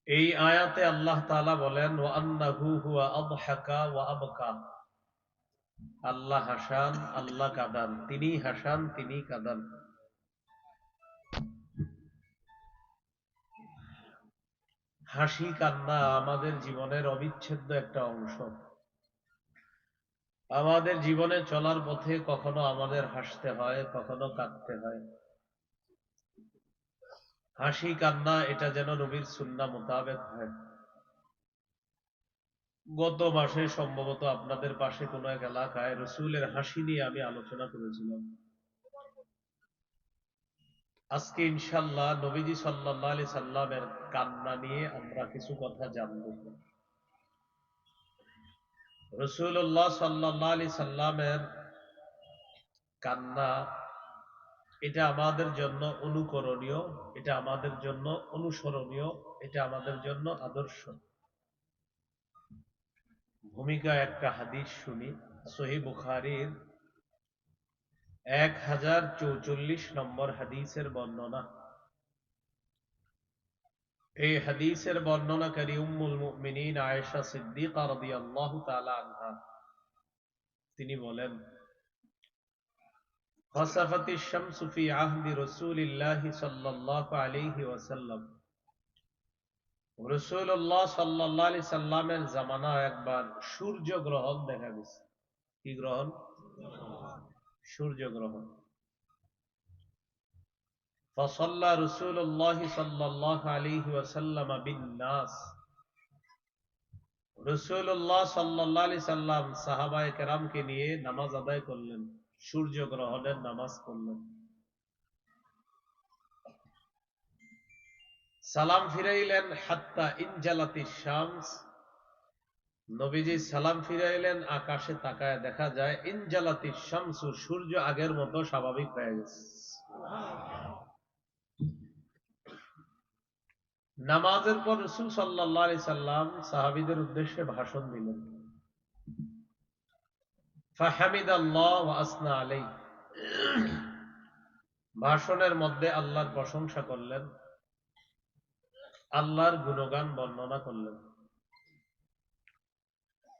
এই আয়াতে আল্লাহ তাআলা বলেন ওয়া আন্নাহু হুয়া আদহাকা ওয়া আবকা। আল্লাহ হাসান, আল্লাহ কাঁদান, তিনি হাসান, তিনি কাঁদান। হাসি কান্না আমাদের জীবনের অবিচ্ছেদ্য একটা অংশ। আমাদের জীবনে চলার পথে কখনো আমাদের হাসতে হয়, কখনো কাঁদতে হয়। হাসি কান্না এটা যেন নবীর সুন্নাহ মোতাবেক হয়। গত মাসে সম্ভবত আপনাদের পাশে কোনো এক এলাকায় রসুলের হাসি নিয়ে আমি আলোচনা করেছিলাম। আজকে ইনশাল্লাহ নবীজি সাল্লাল্লাহু আলাইহি সাল্লামের কান্না নিয়ে আমরা কিছু কথা জানব। রাসূলুল্লাহ সাল্লাল্লাহু আলাইহি সাল্লামের কান্না এটা আমাদের জন্য অনুকরণীয়, এটা আমাদের জন্য অনুসরণীয়, এটা আমাদের জন্য আদর্শ। ভূমিকা একটা হাদিস শুনি, সহিহ বুখারীর 1044 নম্বর হাদিসের বর্ণনা। এই হাদিসের বর্ণনাকারী উম্মুল মুমিনিন আয়েশা সিদ্দিকা রাদিয়াল্লাহু তাআলা আনহা, তিনি বলেন খাসাফাতিশ শামসু ফি আহদি রাসূলিল্লাহি সাল্লাল্লাহু আলাইহি ওয়াসাল্লাম। রাসূলুল্লাহ সাল্লাল্লাহু আলাইহি সাল্লামের জামানায় একবার সূর্য গ্রহণ দেখা গেছে। কি গ্রহণ? সূর্য গ্রহণ। ফাসাল্লা রাসূলুল্লাহ সাল্লাল্লাহু আলাইহি ওয়াসাল্লাম বিন নাস। রাসূলুল্লাহ সাল্লাল্লাহু আলাইহি সাল্লাম সাহাবায়ে কেরামকে নিয়ে নামাজ আদায় করলেন, সূর্য গ্রহণের নামাজ পড়লেন। সালাম ফিরাইলেন হাত্তা ইনজালাতিশ শামস। নবীজি সালাম ফিরাইলেন, আকাশে তাকায় দেখা যায় ইনজালাতিশ শামসু, সূর্য আগের মতো স্বাভাবিক হয়ে গেছে। নামাজের পর রাসূল সাল্লাল্লাহু আলাইহি সাল্লাম সাহাবীদের উদ্দেশ্যে ভাষণ দিলেন। ফাহামিদাল্লাহ ওয়া আসনা আলাইহি। ভাষণের মধ্যে আল্লাহর প্রশংসা করলেন, আল্লাহর গুণগান বর্ণনা করলেন।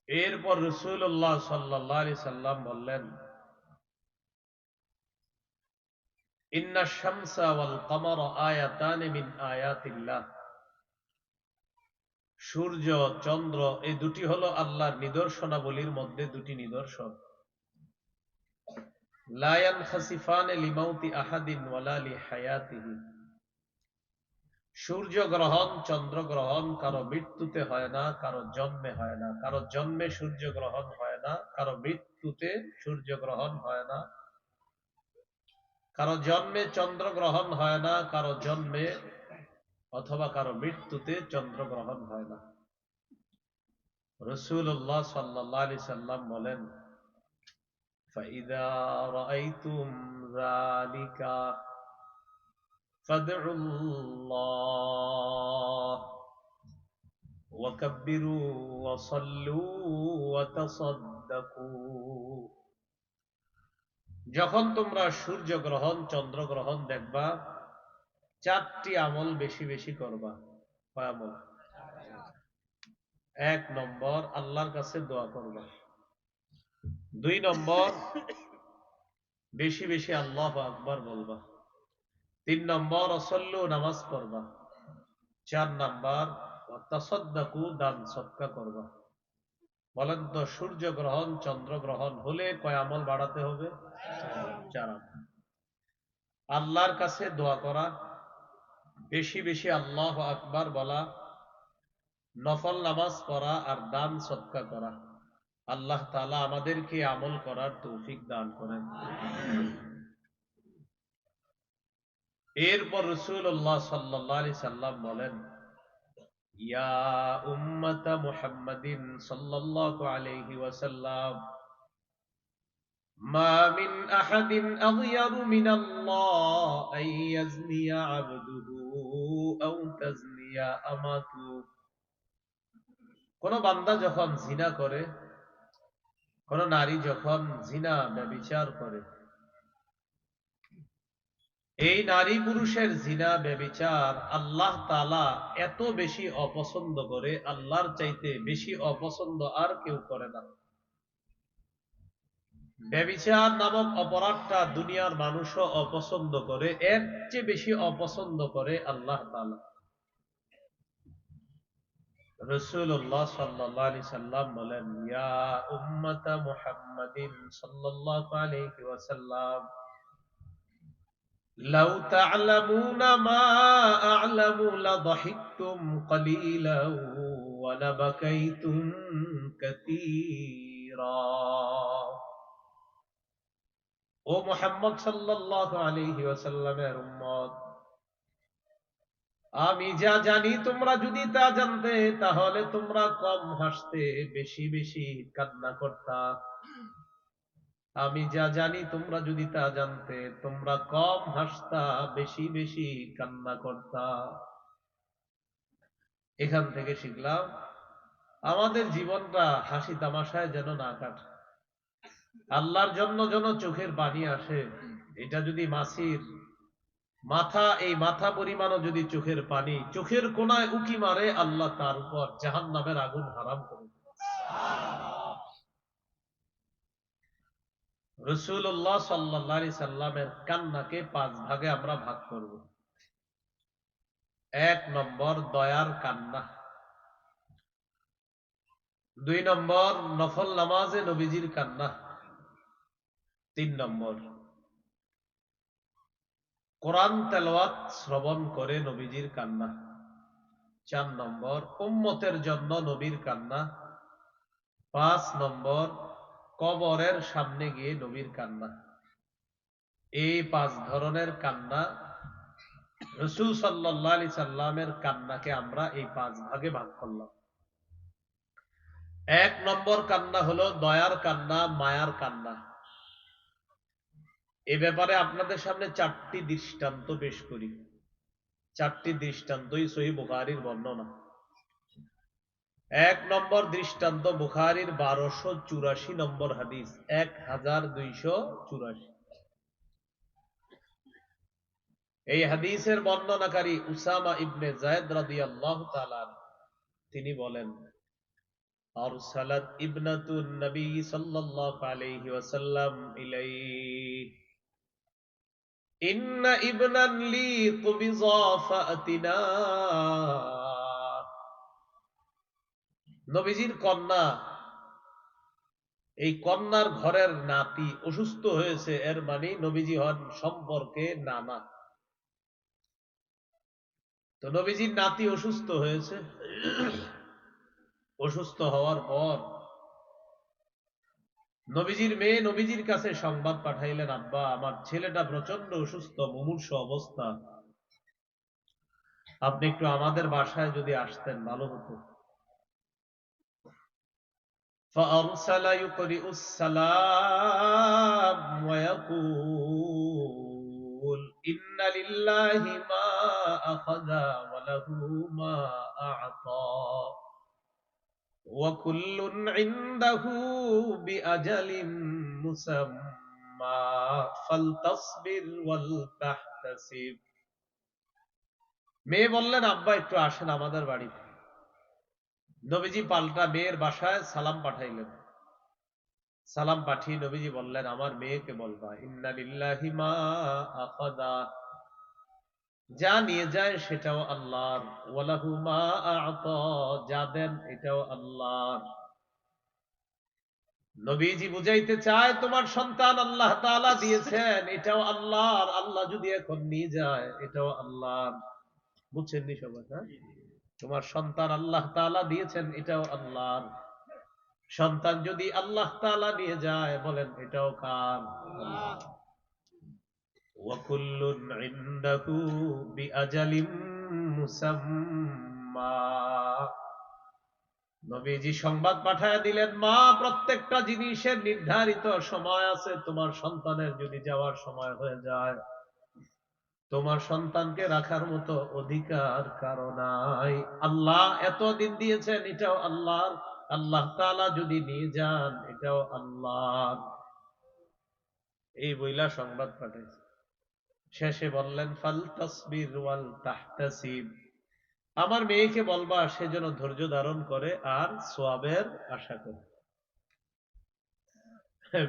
এরপর রাসূলুল্লাহ সাল্লাল্লাহু আলাইহি সাল্লাম বললেন, ইন্নাশ শামসা ওয়াল কমারা আয়াতানি মিন আয়াতিল্লাহ। সূর্য চন্দ্র এই দুটি হলো আল্লাহর নিদর্শনাবলীর মধ্যে দুটি নিদর্শন। লা ইয়ানখাসিফানে লিমাউতি আহাদিন ওয়ালা লিহায়াতিহি। সূর্য গ্রহণ চন্দ্র গ্রহণ কারো মৃত্যুতে হয় না, কারো জন্মে হয় না। কারো জন্মে সূর্য গ্রহণ হয় না, কারো মৃত্যুতে সূর্য গ্রহণ হয় না। কারো জন্মে চন্দ্র গ্রহণ হয় না, কারো জন্মে অথবা কারো মৃত্যুতে চন্দ্র গ্রহণ হয় না। রাসূলুল্লাহ সাল্লাল্লাহু আলাইহি সাল্লাম বলেন, ফাইদা রাআইতুম যালিকা ফাদউল্লাহ ওয়া কাব্বিরু ওয়া সাল্লু ওয়া তাসাদ্দাকু। যখন তোমরা সূর্য গ্রহণ চন্দ্র গ্রহণ দেখবা, চারটি আমল বেশি বেশি করবা। কয় আমল? এক নম্বর, আল্লাহর কাছে দোয়া করবা। দুই নম্বর, বেশি বেশি আল্লাহু আকবার বলবা। তিন নম্বর, অসল্লু নামাজ পড়বা। চার নাম্বার, তাসাদ্দাকু দান সদকা করবা। বলেন তো সূর্য গ্রহণ চন্দ্র গ্রহণ হলে কয় আমল বাড়াতে হবে? চার আমল। আল্লাহর কাছে দোয়া করা, বেশি বেশি আল্লাহু আকবার বলা, নফল নামাজ পড়া আর দান সদকা করা। আল্লাহ তাআলা আমাদেরকে আমল করার তৌফিক দান করেন। এরপর রাসূলুল্লাহ সাল্লাল্লাহু আলাইহি সাল্লাম বলেন, ইয়া উম্মাতা মুহাম্মাদিন সাল্লাল্লাহু আলাইহি ওয়াসাল্লাম, মা মিন আহাদিন আগয়ারু মিনাল্লাহ আন ইয়াজনিয়া আবদুহু আও তাজনিয়া আমাতু। কোন বান্দা যখন জিনা করে, কোন নারী যখন জিনা ব্যভিচার করে, এই নারী পুরুষের জিনা ব্যভিচার আল্লাহ তাআলা এত বেশি অপছন্দ করে, আল্লাহর চাইতে বেশি অপছন্দ আর কেউ করে না। ব্যভিচার নামক অপরাধটা দুনিয়ার মানুষও অপছন্দ করে, এর চেয়ে বেশি অপছন্দ করে আল্লাহ তাআলা। রাসূলুল্লাহ সাল্লাল্লাহু আলাইহি সাল্লাম বলেন, ইয়া উম্মাতা মুহাম্মাদিন সাল্লাল্লাহু আলাইহি ওয়াসাল্লাম, লাউ তা'লামুনা মা আ'লামু লাযহিকতুম কালীলান ওয়া লাবাকাইতুম কাসীরা। ও মুহাম্মদ সাল্লাল্লাহু আলাইহি ওয়াসাল্লামের উম্মত, আমি যা জানি তোমরা যদি তা জানতে, তাহলে তোমরা কম হাসতে, বেশি বেশি কান্না করতা। আমি যা জানি তোমরা যদি তা জানতে, তোমরা কম হাসতা, বেশি বেশি কান্না করতা। এখান থেকে শিখলাম আমাদের জীবনটা হাসি তামাশায় যেন না কাটে। আল্লাহর জন্য যেন চোখের পানি আসে। এটা যদি মাছির মাথা, এই মাথা পরিমাণও যদি চোখের পানি চোখের কোনায় উকি মারে, আল্লাহ তার উপর জাহান্নামের আগুন হারাম করে। রাসূলুল্লাহ সাল্লাল্লাহু আলাইহি সাল্লামের কান্নাকে 5 ভাগে আমরা ভাগ করব। 1 নম্বর দয়ার কান্না, 2 নম্বর নফল নামাজে নবীজির কান্না, 3 নম্বর কোরআন তেলাওয়াত শ্রবণ করে নবীজির কান্না, 4 নম্বর উম্মতের জন্য নবীর কান্না, 5 নম্বর কবরের সামনে গিয়ে নবীর কান্না। এই 5 ধরনের কান্না, রাসূল সাল্লাল্লাহু আলাইহি সাল্লামের কান্নাকে আমরা এই 5 ভাগে ভাগ করলাম। 1 নম্বর কান্না হলো দয়ার কান্না, মায়ার কান্না। এ ব্যাপারে আপনাদের সামনে 4টি দৃষ্টান্ত পেশ করি। 4টি দৃষ্টান্তই সহিহ বুখারীর বর্ণনা। 1 নম্বর দৃষ্টান্ত বুখারীর 1284 নম্বর হাদিস, 1284। এই হাদিসের বর্ণনাকারী উসামা ইবনে যায়েদ রাদিয়াল্লাহু তাআলা, তিনি বলেন, আরসালাত ইবনাতুন নবী সাল্লাল্লাহু আলাইহি ওয়াসাল্লাম ইলাইহি, ইন্না ইবনান লি কুবিযা ফাআতিনা। নবীজির কন্যা, এই কন্যার ঘরের নাতি অসুস্থ হয়েছে, এর মানে নবীজি হন সম্পর্কে নানা। তো নবীজির নাতি অসুস্থ হয়েছে। অসুস্থ হওয়ার পর নবীজির মেয়ে নবীজির কাছে সংবাদ পাঠাইলেন, আব্বা, আমার ছেলেটা প্রচন্ড অসুস্থ, মুমূর্ষু অবস্থা, আপনি একটু আমাদের বাসায় যদি আসতেন ভালো হতো। فأرسل يقرئ السلام ويقول إن لله ما أخذ وله ما أعطى وكل عنده بأجل مسمى فلتصبر ولتحتسب। মেয়ে বললেন, আব্বা একটু আসেন আমাদের বাড়িতে। নবীজি পাল্টা মেয়ের বাসায় সালাম পাঠাইলেন। সালাম পাঠিয়ে নবীজি বললেন, আমার মেয়েকে বলবা, ইন্না লিল্লাহি মা আখাযা, যা নিয়ে যায় সেটাও আল্লাহর, ওয়া লাহু মা আ'তা, যা দেন এটাও আল্লাহর। নবীজি বুঝাইতে চায়, তোমার সন্তান আল্লাহ তাআলা দিয়েছেন, এটাও আল্লাহর, আল্লাহ যদি এখন নিয়ে যায় এটাও আল্লাহর। বুঝছেননি সবাই? হ্যাঁ, তোমার সন্তান আল্লাহ তাআলা দিয়েছেন, এটাও আল্লাহর। সন্তান যদি আল্লাহ তাআলা নিয়ে যায়, বলেন এটাও কার? আল্লাহ। ওয়াকুল্লুন ইনদাহু বিআজালিম মুসাম্মা। নবীজি সংবাদ পাঠায়া দিলেন, মা, প্রত্যেকটা জিনিসের নির্ধারিত সময় আছে। তোমার সন্তানের যদি যাওয়ার সময় হয়ে যায়, তোমার সন্তানকে রাখার মতো অধিকার কারো নাই। আল্লাহ এতদিন দিয়েছেন, এটাও আল্লাহর। আল্লাহ তাআলা যদি নিয়ে যান, এটাও আল্লাহর। এই বইলা সংবাদ পাঠাইছে। শেষে বললেন ফাল তাসবির ওয়াল তাহতাসিব, আমার মেয়েকে বলবা সে যেন ধৈর্য ধারণ করে আর সওয়াবের আশা করে।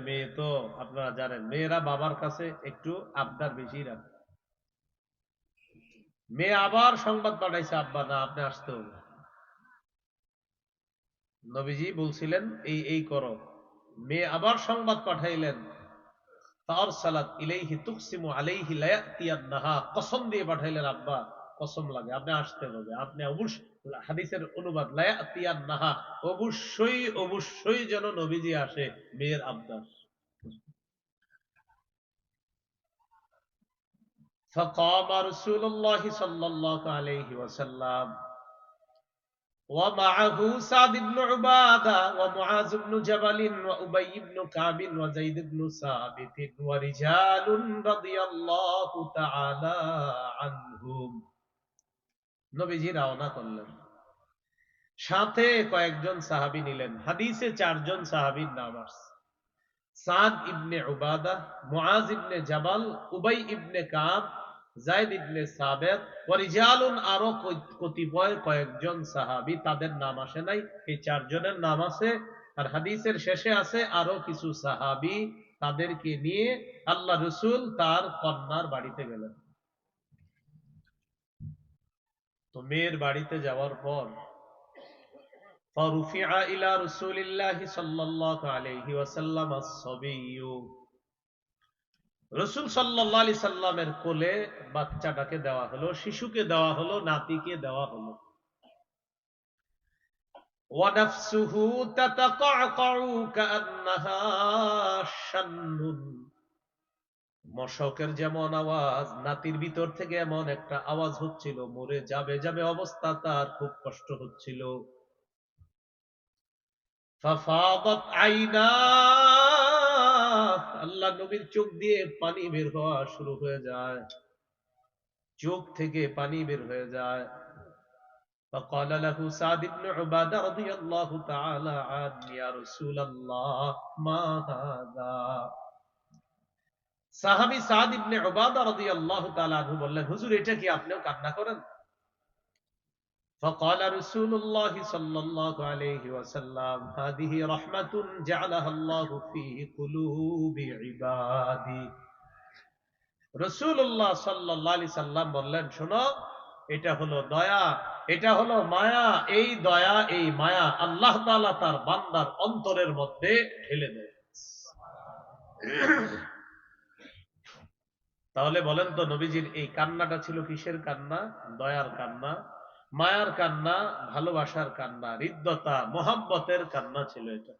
মেয়ে তো আপনারা জানেন, মেয়েরা বাবার কাছে একটু আবদার বেশি রাখে। মেয়ে আবার সংবাদ পাঠাইছে, আব্বা না আপনি আসতে হবে। নবীজি বলছিলেন এই এই করো, মেয়ে আবার সংবাদ পাঠাইলেন, তার সালাত ইলাইহি তুকসিমু আলাইহি লা ইয়াতিয়ান্নাহা, কসম দিয়ে পাঠাইলেন আব্বা কসম লাগে আপনি আসতে হবে, আপনি অবশ্যই, হাদিসের অনুবাদ লা ইয়াতিয়ান্নাহা, অবশ্যই অবশ্যই যেন নবীজি আসে, মেয়ের আবদার। فقام رسول الله صلى الله عليه وسلم ومعه سعد بن عبادة ومعاذ بن جبل وأبي بن كعب وزيد بن ثابت ورجال رضي الله تعالى عنهم। নবীজি রওনা করলেন, সাথে কয়েকজন সাহাবী নিলেন। হাদিসে 4 জন সাহাবীর নাম আসছে, সাদ ইবনে উবাদা, মুআজ ইবনে জাবাল, উবাই ইবনে কাব, যায়েদ ইবনে সাবিত, ওয়া রিজালুন, আরো কতিপয় কয়েকজন সাহাবী, তাদের নাম আসে নাই, এই 4 জনের নাম আছে। আর হাদিসের শেষে আছে আরো কিছু সাহাবী, তাদেরকে নিয়ে আল্লাহ রাসূল তার কন্যার বাড়িতে গেলেন। তো মেয়ের বাড়িতে যাওয়ার পর فرفع إلى رسول الله صلى الله عليه وسلم الصبي, রসুল সাল্লাল্লাহু আলাইহি সাল্লামের কোলে বাচ্চাটাকে দেওয়া হলো, শিশুকে দেওয়া হলো, নাতিকে দেওয়া হলো। وَنَفْسُهُ تَتَقَعْقَعُ كَأَنَّهَا شَنٌّ, মশকের যেমন আওয়াজ, নাতির ভিতর থেকে এমন একটা আওয়াজ হচ্ছিল, মরে যাবে যাবে অবস্থা, তার খুব কষ্ট হচ্ছিল। ফাফাদাত আইনা, আল্লাহ নবীর চোখ দিয়ে পানি বের হওয়া শুরু হয়ে যায়, চোখ থেকে পানি বের হয়ে যায়। فقال له سعد بن عبادة رضي الله تعالى عنه يا رسول الله ما هذا, সাহাবী সাদ ইবনে উবাদা রাদিয়াল্লাহু তাআলা আনহু বললেন, হুজুর এটা কি আপনিও কান্না করেন? فقال رسول الله صلى الله عليه وسلم هذه رحمة جعلها الله في قلوب عبادي, রাসূলুল্লাহ সাল্লাল্লাহু আলাইহি সাল্লাম বললেন, শোনো এটা হলো দয়া, এটা হলো মায়া, এই দয়া এই মায়া আল্লাহ তাআলা তার বান্দার অন্তরের মধ্যে ঢেলে দেয়। তাহলে বলেন তো নবীজির এই কান্নাটা ছিল কিসের কান্না? দয়ার কান্না, মায়ার কান্না, ভালোবাসার কান্না, হৃদ্যতা, মোহাব্বতের কান্না ছিল এটা।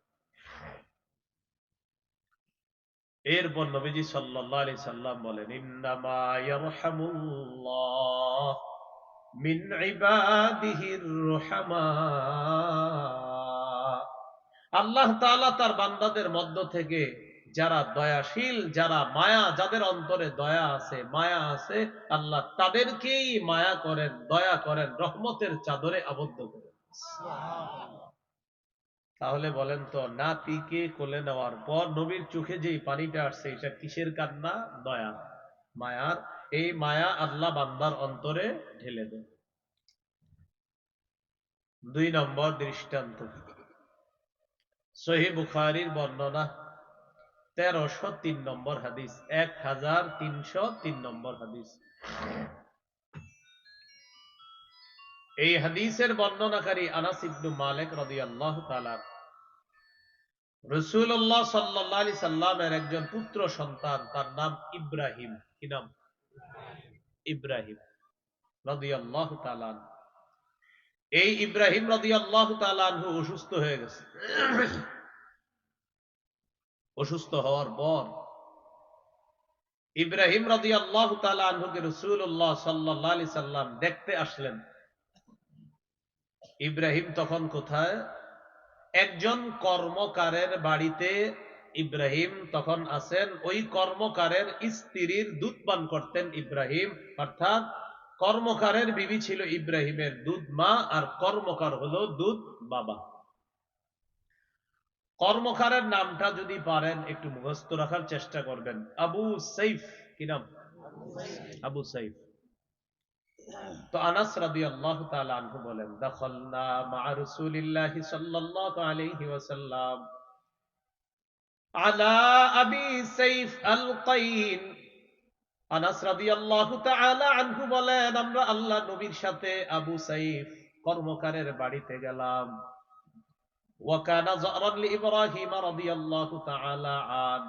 এরপর নবীজি সাল্লাল্লাহু আলাইহি সাল্লাম বলেন, ইন্নামা ইয়ারহামুল্লাহ মিন ইবাদিহির রুহামা, আল্লাহ তাআলা তার বান্দাদের মধ্য থেকে যারা দয়াশীল, যারা মায়া, যাদের অন্তরে দয়া আছে, মায়া আছে, আল্লাহ তাদেরকেই মায়া করেন, দয়া করেন, রহমতের চাদরে আবদ্ধ করেন। তাহলে বলেন তো নাতিকে কোলে নেওয়ার পর নবীর চোখে যেই পানিটা আসছে, এটা কিসের কান্না? দয়া, মায়ার। এই মায়া আল্লাহ বান্দার অন্তরে ঢেলে দেয়। 2 নম্বর দৃষ্টান্ত, সহিহ বুখারীর বর্ণনা 1303 নম্বর হাদিস, 1303 নম্বর হাদিস। এই হাদিসের বর্ণনাকারী আনাস ইবনে মালিক রাদিয়াল্লাহু তাআলা, রাসূলুল্লাহ সাল্লাল্লাহু আলাইহি সাল্লামের একজন পুত্র সন্তান, তার নাম ইব্রাহিম। কি নাম? ইব্রাহিম রাদিয়াল্লাহু তাআলা। এই ইব্রাহিম রাদিয়াল্লাহু তাআলা আনহু অসুস্থ হয়ে গেছে। অসুস্থ হওয়ার পর ইব্রাহিম রাদিয়াল্লাহু তাআলা আনহুকে রাসূলুল্লাহ সাল্লাল্লাহু আলাইহি সাল্লাম দেখতে আসলেন। ইব্রাহিম তখন কোথায়? একজন কর্মকারের বাড়িতে ইব্রাহিম তখন আছেন। ওই কর্মকারের স্ত্রীর দুধ পান করতেন ইব্রাহিম, অর্থাৎ কর্মকারের বিবি ছিল ইব্রাহিমের দুধ মা, আর কর্মকার হলো দুধ বাবা। কর্মকারের নামটা যদি পারেন একটু মুখস্থ রাখার চেষ্টা করবেন, আবু সাইফ। কি নাম? আবু সাইফ। তো আনাস রাদিয়াল্লাহু তাআলা আনহু বলেন, দাখালনা মা রাসূলিল্লাহি সাল্লাল্লাহু আলাইহি ওয়াসাল্লাম আলা আবি সাইফ আল কাইন। আনাস রাদিয়াল্লাহু তাআলা আনহু বলেন, আমরা আল্লাহ নবীর সাথে আবু সাইফ কর্মকারের বাড়িতে গেলাম। ওয়া কানা যারান লি ইব্রাহিম রাদিয়াল্লাহু তাআলা আন।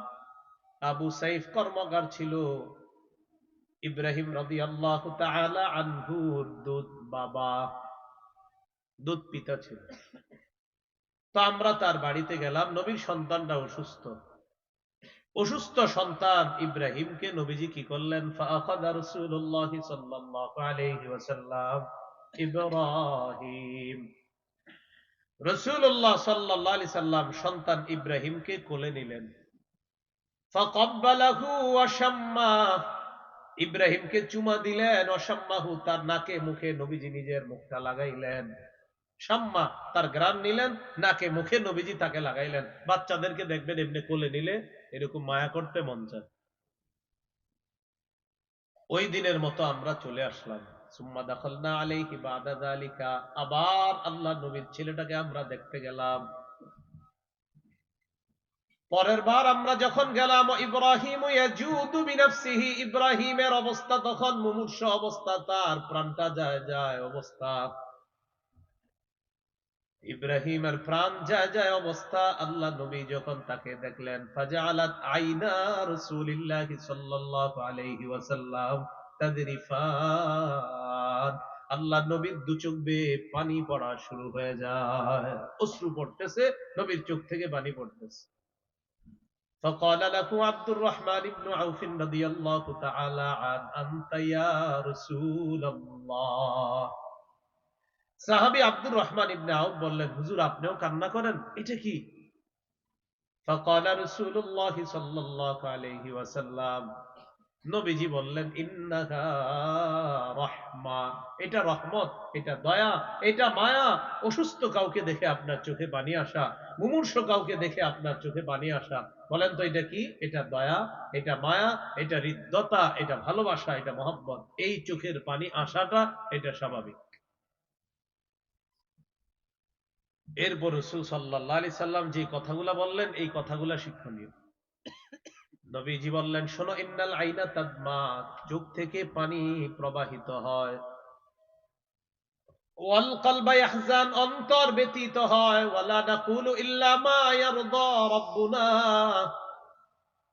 আবু সাইফ কর্মকার ছিল ইব্রাহিম রাদিয়াল্লাহু তাআলা আনহুর দুধ বাবা, দুধ পিতা ছিল। তো আমরা তার বাড়িতে গেলাম। নবীর সন্তানরা অসুস্থ। অসুস্থ সন্তান ইব্রাহিমকে নবীজি কি করলেন? ফাআখাযা রাসূলুল্লাহ সাল্লাল্লাহু আলাইহি ওয়াসাল্লাম ইব্রাহিম। রাসূলুল্লাহ সাল্লাল্লাহু আলাইহি সাল্লাম সন্তান ইব্রাহিমকে কোলে নিলেন। ফাকাব্বালাহু ওয়া শাম্মা। ইব্রাহিমকে চুমা দিলেন। অসাম্মাহু, তার নাকে মুখে নবীজি নিজের মুখটা লাগাইলেন। শাম্মা, তার গ্রাম নিলেন, নাকে মুখে নবীজি তাকে লাগাইলেন। বাচ্চাদেরকে দেখবেন এমনি কোলে নিলে এরকম মায়া করতে মন চায়। ওই দিনের মতো আমরা চলে আসলাম। সুম্মা দাখালনা আলাইহি বাদা যালিকা। আবার আল্লাহ নবীর ছেলেটাকে আমরা দেখতে গেলাম। পরের বার আমরা যখন গেলাম, ইব্রাহিম ইয়াজুদু বিনাফসিহি। ইব্রাহিমের অবস্থা তখন মুমূর্ষ অবস্থা, তার প্রাণটা যায় যায় অবস্থা। ইব্রাহিমের প্রাণ যায় যায় অবস্থা। আল্লাহ নবী যখন তাকে দেখলেন, ফাজআলাত আইনা রাসূলিল্লাহি সাল্লাল্লাহু আলাইহি ওয়াসাল্লাম তাদরিফান। আল্লাহ নবীর দু চোখ বেয়ে পানি পড়া শুরু হয়ে যায়, অশ্রু পড়তেছে, নবীর চোখ থেকে পানি পড়তেছে। فقال له عبد الرحمن بن عوف رضي الله تعالى عنه أنت يا رسول الله। সাহাবী আব্দুর রহমান ইবনে আউফ বললেন, হুজুর আপনিও কান্না করেন, এটা কি? فقال رسول الله صلى الله عليه وسلم। নবীজি বললেন, ইন্নাহা রাহমা। এটা রহমত, এটা দয়া, এটা মায়া। অসুস্থ কাউকে দেখে আপনার চোখে পানি আসা, মুমূর্ষ কাউকে দেখে আপনার চোখে পানি আসা, বলেন তো এটা কি? এটা দয়া, এটা মায়া, এটা হৃদ্যতা, এটা ভালোবাসা, এটা মহব্বত। এই চোখের পানি আসাটা এটা স্বাভাবিক। এরপর রাসূল সাল্লাল্লাহু আলাইহি সাল্লাম যে কথাগুলা বললেন, এই কথাগুলা শিক্ষণীয়। নবীজি বললেন, শোনো, ইন্নাল আইনা তাদমা, চোখ থেকে পানি প্রবাহিত হয়। ওয়াল কলবা ইয়াহজান, অন্তর ব্যথিত হয়। ওয়ালা নাকুলু ইল্লা মা ইয়ারদা রাব্বুনা।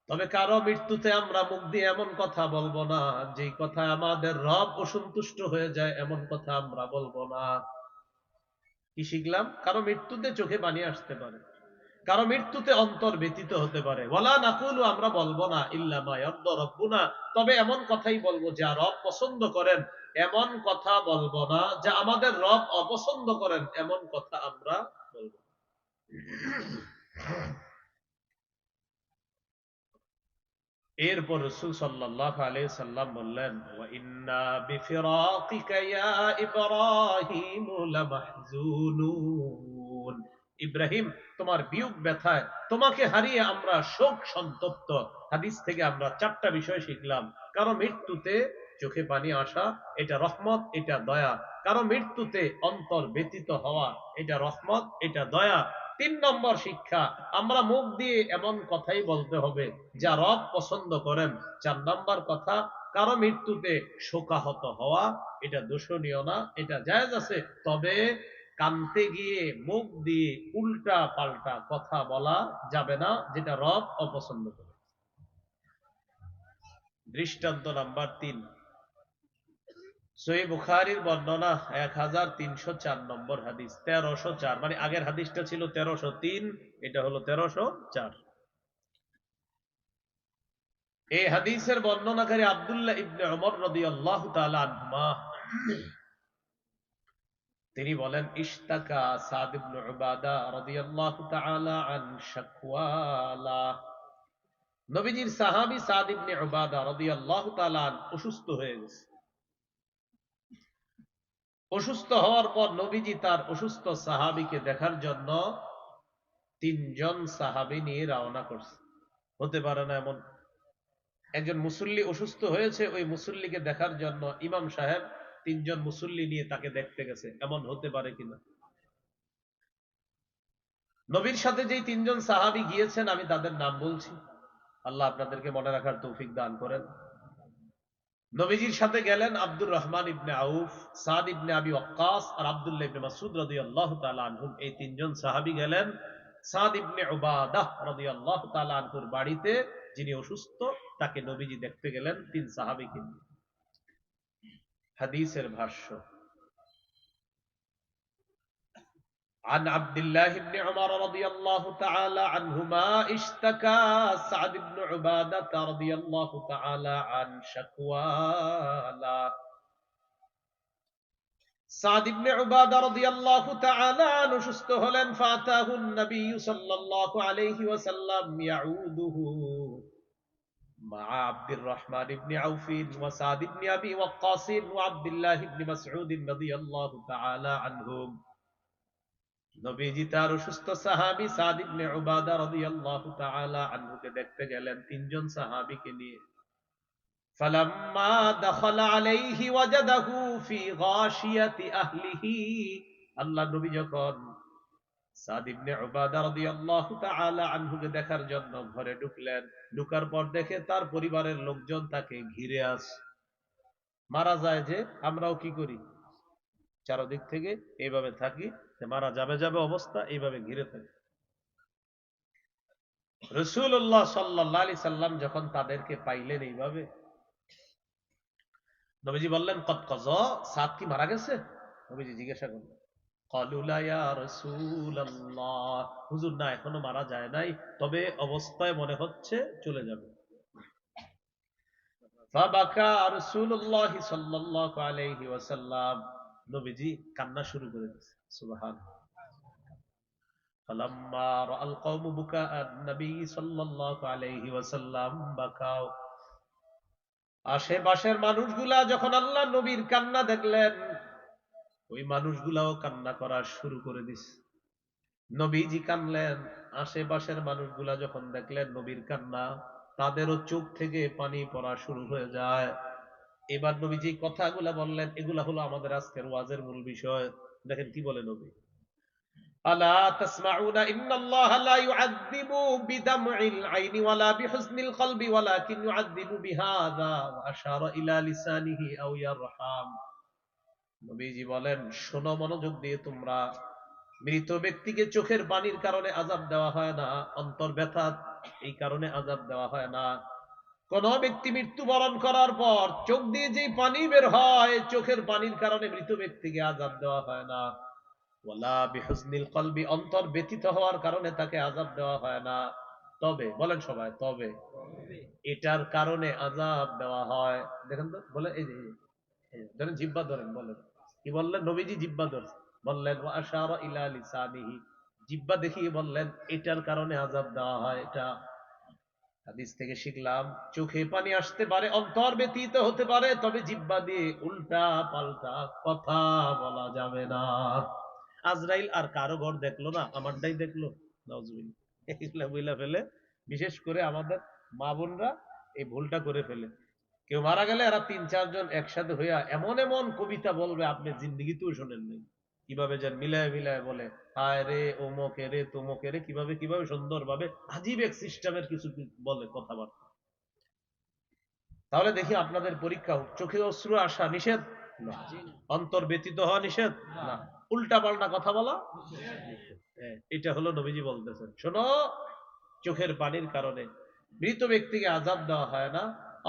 তবে কারো মৃত্যুতে আমরা মুখ দিয়ে এমন কথা বলবো না যেই কথা আমাদের রব অসন্তুষ্ট হয়ে যায়, এমন কথা আমরা বলবো না। কি শিখলাম? কারো মৃত্যুতে চোখে পানি আসতে পারে, কারো মৃত্যুতে অন্তর ব্যতীত হতে পারে। ওয়ালা নাকুলু, আমরা বলবো না, ইল্লা মা ইয়ারদা রাব্বুনা, তবে এমন কথাই বলবো যা রব পছন্দ করেন। এমন কথা বলবো না যা আমাদের রব অপছন্দ করেন, এমন কথা আমরা বলবো। এরপর রাসূল সাল্লাল্লাহু আলাইহি সাল্লাম বললেন, ওয়া ইন্না বিফিরাকিকা ইয়া ইব্রাহিম লামাহজুনুন। ইব্রাহিম, তোমার বিয়োগ ব্যথায়, তোমাকে হারিয়ে আমরা শোক সন্তপ্ত। হাদিস থেকে আমরা চারটা বিষয় শিখলাম। কারো মৃত্যুতে চোখে পানি আসা, এটা রহমত, এটা দয়া। কারো মৃত্যুতে অন্তর ব্যতীত হওয়া, এটা রহমত, এটা দয়া। ৩ নম্বর শিক্ষা, আমরা মুখ দিয়ে এমন কথাই বলতে হবে যা রব পছন্দ করেন। ৪ নম্বর কথা, কারো মৃত্যুতে শোকাহত হওয়া, এটা দোষণীয় না, এটা জায়েজ আছে। তবে কানতে গিয়ে মুখ দিয়ে উল্টা পাল্টা কথা বলা যাবে না, যেটা রব অপছন্দ করে। দৃষ্টান্ত নাম্বার ৩, সহিহ বুখারীর বর্ণনা ১৩০৪ নম্বর হাদিস, ১৩০৪, মানে আগের হাদিসটা ছিল ১৩০৩, এটা হলো ১৩০৪। এই হাদিসের বর্ণনাকারী আব্দুল্লাহ ইবনে উমর রাদিয়াল্লাহু তাআলা আনহুমা। তিনি বলেন, ইশতাকা সাদ ইবনে উবাদা রাদিয়াল্লাহু তাআলা আন শাকওয়ালা। নবীজির সাহাবী সাদ ইবনে উবাদা রাদিয়াল্লাহু তাআলা অসুস্থ হয়ে গেছে। অসুস্থ হওয়ার পর নবীজি তার অসুস্থ সাহাবীকে দেখার জন্য ৩ জন সাহাবী নিয়ে রওনা করছে। হতে পারে না এমন? একজন মুসল্লি অসুস্থ হয়েছে, ওই মুসল্লিকে দেখার জন্য ইমাম সাহেব 3 জন মুসল্লি নিয়ে তাকে দেখতে গেছে, এমন হতে পারে কিনা? নবীর সাথে যেই 3 জন সাহাবী গিয়েছেন, আমি তাদের নাম বলছি, আল্লাহ আপনাদেরকে মনে রাখার তৌফিক দান করেন। নবীজির সাথে গেলেন আব্দুর রহমান ইবনে আউফ, সাদ ইবনে আবি ওয়াক্কাস আর আব্দুল্লাহ ইবনে মাসউদ রাদিয়াল্লাহু তাআলা আনহুম। এই 3 জন সাহাবী গেলেন সাদ ইবনে উবাদাহ রাদিয়াল্লাহু তাআলা আনহুর বাড়িতে, যিনি অসুস্থ, তাকে নবীজি দেখতে গেলেন 3 সাহাবীকে নিয়ে। হাদিসের ভাষ্য, عن عبد الله بن عمر رضي الله تعالى عنهما اشتكى سعد بن عبادة رضي الله تعالى عن شكوى له। সাদ ইবনে উবাদা রাদিয়াল্লাহু তাআলা আনহু সুস্থ হলেন, ফাতাহুন নবী সাল্লাল্লাহু আলাইহি ওয়াসাল্লাম ইয়াউদুহু মা আব্দুর রহমান ইবনে আউফ ওয়া সাদ ইবনে আবি ওয়াক্কাস ওয়া আব্দুল্লাহ ইবনে মাসউদ রাদিয়াল্লাহু তাআলা আনহুম। নবীজি তার অসুস্থ সাহাবী সাদ ইবনে উবাদা রাদিয়াল্লাহু তাআলা আনহুকে দেখতে গেলেন 3 জন সাহাবীকে নিয়ে। ফালাম্মা দাখালা আলাইহি ওয়াজাদাহু ফি গাশিয়াতি আহলিহি। আল্লাহর নবী যখন সাদ ইবনে উবাদা রাদিয়াল্লাহু তাআলা আনহুকে দেখার জন্য ঘরে ঢুকলেন, ঢুকার পর দেখে তার পরিবারের লোকজন তাকে ঘিরে আছে। মারা যায় যে আমরাও কি করি, চারদিক থেকে এইভাবে থাকি, মারা যাবে যাবে অবস্থা, এইভাবে ঘিরে থাকি। রাসূলুল্লাহ সাল্লাল্লাহু আলাইহি সাল্লাম যখন তাদেরকে পাইলেন এইভাবে, নবীজি বললেন, কদ কাযা, সাদ কি মারা গেছে? নবীজি জিজ্ঞাসা করলেন। ক্বালু লা ইয়া রাসূলুল্লাহ, হুজুর না, এখনো মারা যায় নাই, তবে অবস্থায় মনে হচ্ছে চলে যাবে। ফাবাকা রাসূলুল্লাহ সাল্লাল্লাহু আলাইহি ওয়াসাল্লাম, নবীজি কান্না শুরু করে দিয়েছে। সুবহানাল্লাহ। ফালাম্মা রাআল কওমু বুকাআন নবী সাল্লাল্লাহু আলাইহি ওয়াসাল্লাম বাকাও। আশেপাশের মানুষগুলা যখন আল্লাহ নবীর কান্না দেখলেন, ওই মানুষগুলাও কান্না করা শুরু করে দিছে। নবীজি কানলেন, আশেপাশের মানুষগুলা যখন দেখলেন নবীর কান্না, তাদেরও চোখ থেকে পানি পড়া শুরু হয়ে যায়। এবার নবীজি কথাগুলা বললেন, এগুলা হলো আমাদের আজকের ওয়াজের মূল বিষয়। দেখেন কি বলে নবী, আলা তাসমাউনা ইন্নাল্লাহা লা ইউআযযিবু বিদামইল আইনি ওয়ালা বিহুজনিল কলবি ওয়ালাকিন ইউআযযিবু বিহাযা ওয়া আশারা ইলা লিসানিহি আও ইয়ারহাম। নবীজি বলেন, শোনো মনোযোগ দিয়ে তোমরা, মৃত ব্যক্তিকে চোখের পানির কারণে আযাব দেওয়া হয় না, অন্তর ব্যথা এই কারণে আযাব দেওয়া হয় না। কোন ব্যক্তি মৃত্যুবরণ করার পর চোখ দিয়ে যে পানি বের হয়, চোখের পানির কারণে মৃত ব্যক্তিকে আযাব দেওয়া হয় না। ওয়ালা বিহুজনিল কলবি, অন্তর ব্যথিত হওয়ার কারণে তাকে আযাব দেওয়া হয় না। তবে বলেন সবাই, তবে এটার কারণে আযাব দেওয়া হয়। দেখেন তো, বলে এই যে ধরেন জিহ্বা ধরেন, বলেন কি বললেন নবীজি? জিহ্বা ধরেন, বললেন ওয়া আশারা ইলা লিসানিহি, জিহ্বা দেখিয়ে বললেন এটার কারণে আযাব দেওয়া হয়। এটা হাদিস থেকে শিখলাম, চোখে পানি আসতে পারে, অন্তর ব্যতীত হতে পারে, তবে জিহ্বা দিয়ে উল্টা পাল্টা কথা বলা যাবে না। আজরাইল আর কারো ঘর দেখলো না, আমারটাই দেখলো। নাউজুবিল্লাহ, এগুলা বইলা ফেলে। বিশেষ করে আমাদের মা বোনরা এই ভুলটা করে ফেলে। কেউ মারা গেলে এরা 3-4 জন একসাথে হইয়া এমন এমন কবিতা বলবে আপনি জিন্দেগিতেও শোনেন নাই। কিভাবে যেন মিলায় মিলায় বলে, হায় রে অমুকে রে তমুকে রে, কিভাবে কিভাবে সুন্দর ভাবে আজীব এক সিস্টেমের কিছু বলে কথাবার্তা। তাহলে দেখি আপনাদের পরীক্ষা হোক, চোখে অশ্রু আসা নিষেধ না, অন্তর ব্যতীত হওয়া নিষেধ না, উল্টা পাল্টা কথা বলা নিষেধ। এটা হলো নবীজি বলতেছেন, শোনো, চোখের পানির কারণে মৃত ব্যক্তিকে আযাব দেওয়া হয় না,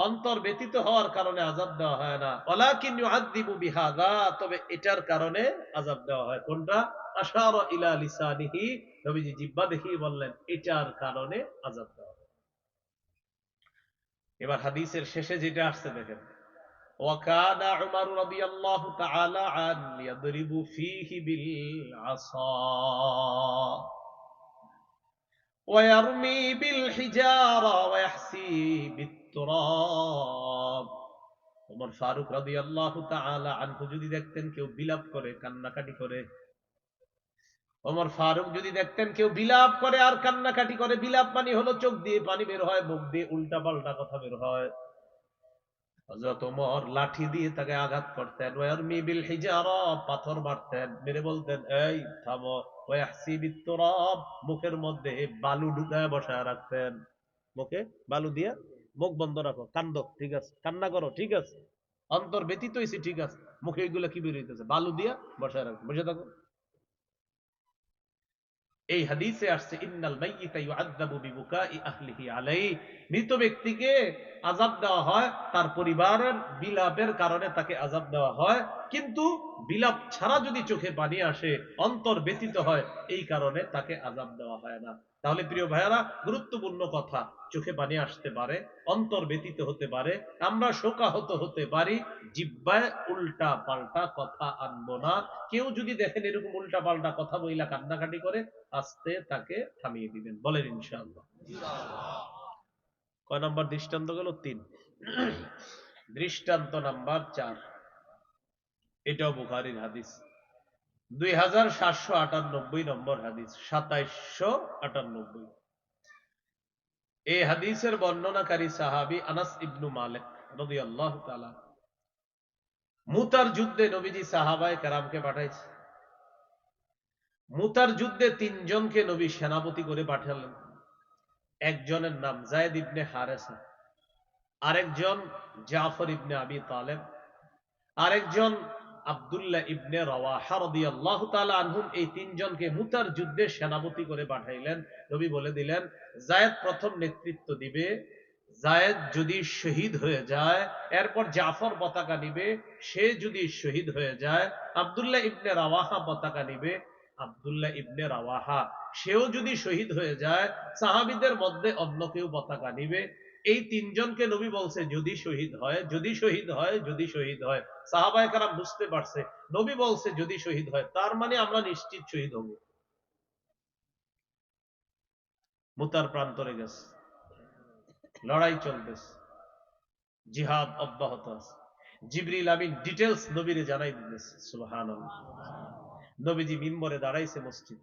অন্তর ব্যতীত হওয়ার কারণে আযাব দেওয়া হয় না। ওয়ালাকিন ইউআযযিবু বিহাযা, তবে এটার কারণে আযাব দেওয়া হয়। কোনটা? আশারা ইলা লিসানিহি, নবীজি জিহ্বা দেখিয়ে বললেন এটার কারণে আযাব দেওয়া হয়। এবার হাদিসের শেষে যেটা আসছে দেখেন, وكان عمر رضي الله تعالى عنه يضرب فيه بالعصا ويرمي بالحجارة ويحسي بالتراب। ওমর ফারুক রাদিয়াল্লাহু তাআলা আনহু যদি দেখতেন কেউ বিলাপ করে, কান্নাকাটি করে, ওমর ফারুক যদি দেখতেন কেউ বিলাপ করে আর কান্নাকাটি করে, বিলাপ মানে হলো চোখ দিয়ে পানি বের হয়, মুখ দিয়ে উল্টা পাল্টা কথা বের হয়, হযরত ওমর লাঠি দিয়ে তাকে আঘাত করতেন, ওয়ারমি বিল হিজারা, পাথর মারতেন, মেরে বলতেন এই থামো, ওয়াহসি বিত্তুরাব, মুখের মধ্যে বালু ঢুকায় বসায় রাখতেন, মুখে বালু দিয়ে মুখ বন্ধ রাখো, কান্দো ঠিক আছে, কান্না করো ঠিক আছে, অন্তর ব্যতীত হয়েছে ঠিক আছে, মুখে এগুলা কি বের হইতেছে, বালু দিয়া বসায় রাখো, বসে থাকো। এই হাদিসে আসছে ইন্নাল মাইয়িতা ইউআযাবু বিবুকাই আহলিহি আলাইহি, মৃত ব্যক্তিকে আযাব দেওয়া হয় তার পরিবারের বিলাপের কারণে, তাকে আযাব দেওয়া হয়, কিন্তু বিলাপ ছাড়া যদি চোখে পানি আসে, অন্তর ব্যতীত হয়, এই কারণে তাকে আযাব দেওয়া হয় না। তাহলে প্রিয় ভাইয়েরা, গুরুত্বপূর্ণ কথা, চোখে পানি আসতে পারে, অন্তর ব্যতীত হতে পারে, আমরা শোকাহত হতে পারি, জিহ্বায় উল্টা পাল্টা কথা আনবো না। কেউ যদি দেখেন এরকম উল্টা পাল্টা কথা বইলা কান্নাকাটি করে, আস্তে তাকে থামিয়ে দিবেন, বলেন ইনশাআল্লাহ। কয় নম্বর দৃষ্টান্ত গেল? ৩। দৃষ্টান্ত নাম্বার ৪, এটাও বুখারীর হাদিস, 2798 নম্বর হাদিস, 2798। এই হাদিসের বর্ণনাকারী সাহাবী আনাস ইবনু মালিক রাদিয়াল্লাহু তাআলা। মুতার যুদ্ধে নবীজি সাহাবায়ে কেরামকে পাঠাইছে। মুতার যুদ্ধে ৩ জনকে নবী সেনাপতি করে পাঠালেন। একজনের নাম যায়েদ ইবনে হারেসা, আরেকজন জাফর ইবনে আবি তালেব, আরেকজন আব্দুল্লাহ ইবনে রাওয়াহা রাদিয়াল্লাহু তাআলা আনহুম। এই ৩ জনকে মুতার যুদ্ধে সেনাপতি করে পাঠাইলেন। নবী বলে দিলেন, যায়েদ প্রথম নেতৃত্ব দিবে, যায়েদ যদি শহীদ হয়ে যায়, এরপর জাফর পতাকা নিবে, সে যদি শহীদ হয়ে যায়, আব্দুল্লাহ ইবনে রাওয়াহা পতাকা নিবে, আব্দুল্লাহ ইবনে রাওয়াহা সেও যদি শহীদ হয়ে যায়, সাহাবীদের মধ্যে অন্য কেউ পতাকা নিবে। এই ৩ জনকে নবী বলছে যদি শহীদ হয়, যদি শহীদ হয়, যদি শহীদ হয়। সাহাবায়ে কেরাম বুঝতে পারছে নবী বলছে যদি শহীদ হয়, তার মানে আমরা নিশ্চিত শহীদ হব। মুতার প্রান্তরে গেছে, লড়াই চলতেছে, জিহাদ অব্যাহত আছে। জিবরিল আমিন ডিটেইলস নবীরে জানাই দিতেছে, সুবহানাল্লাহ। নবীজি মিম্বরে দাঁড়াইছে, মসজিদ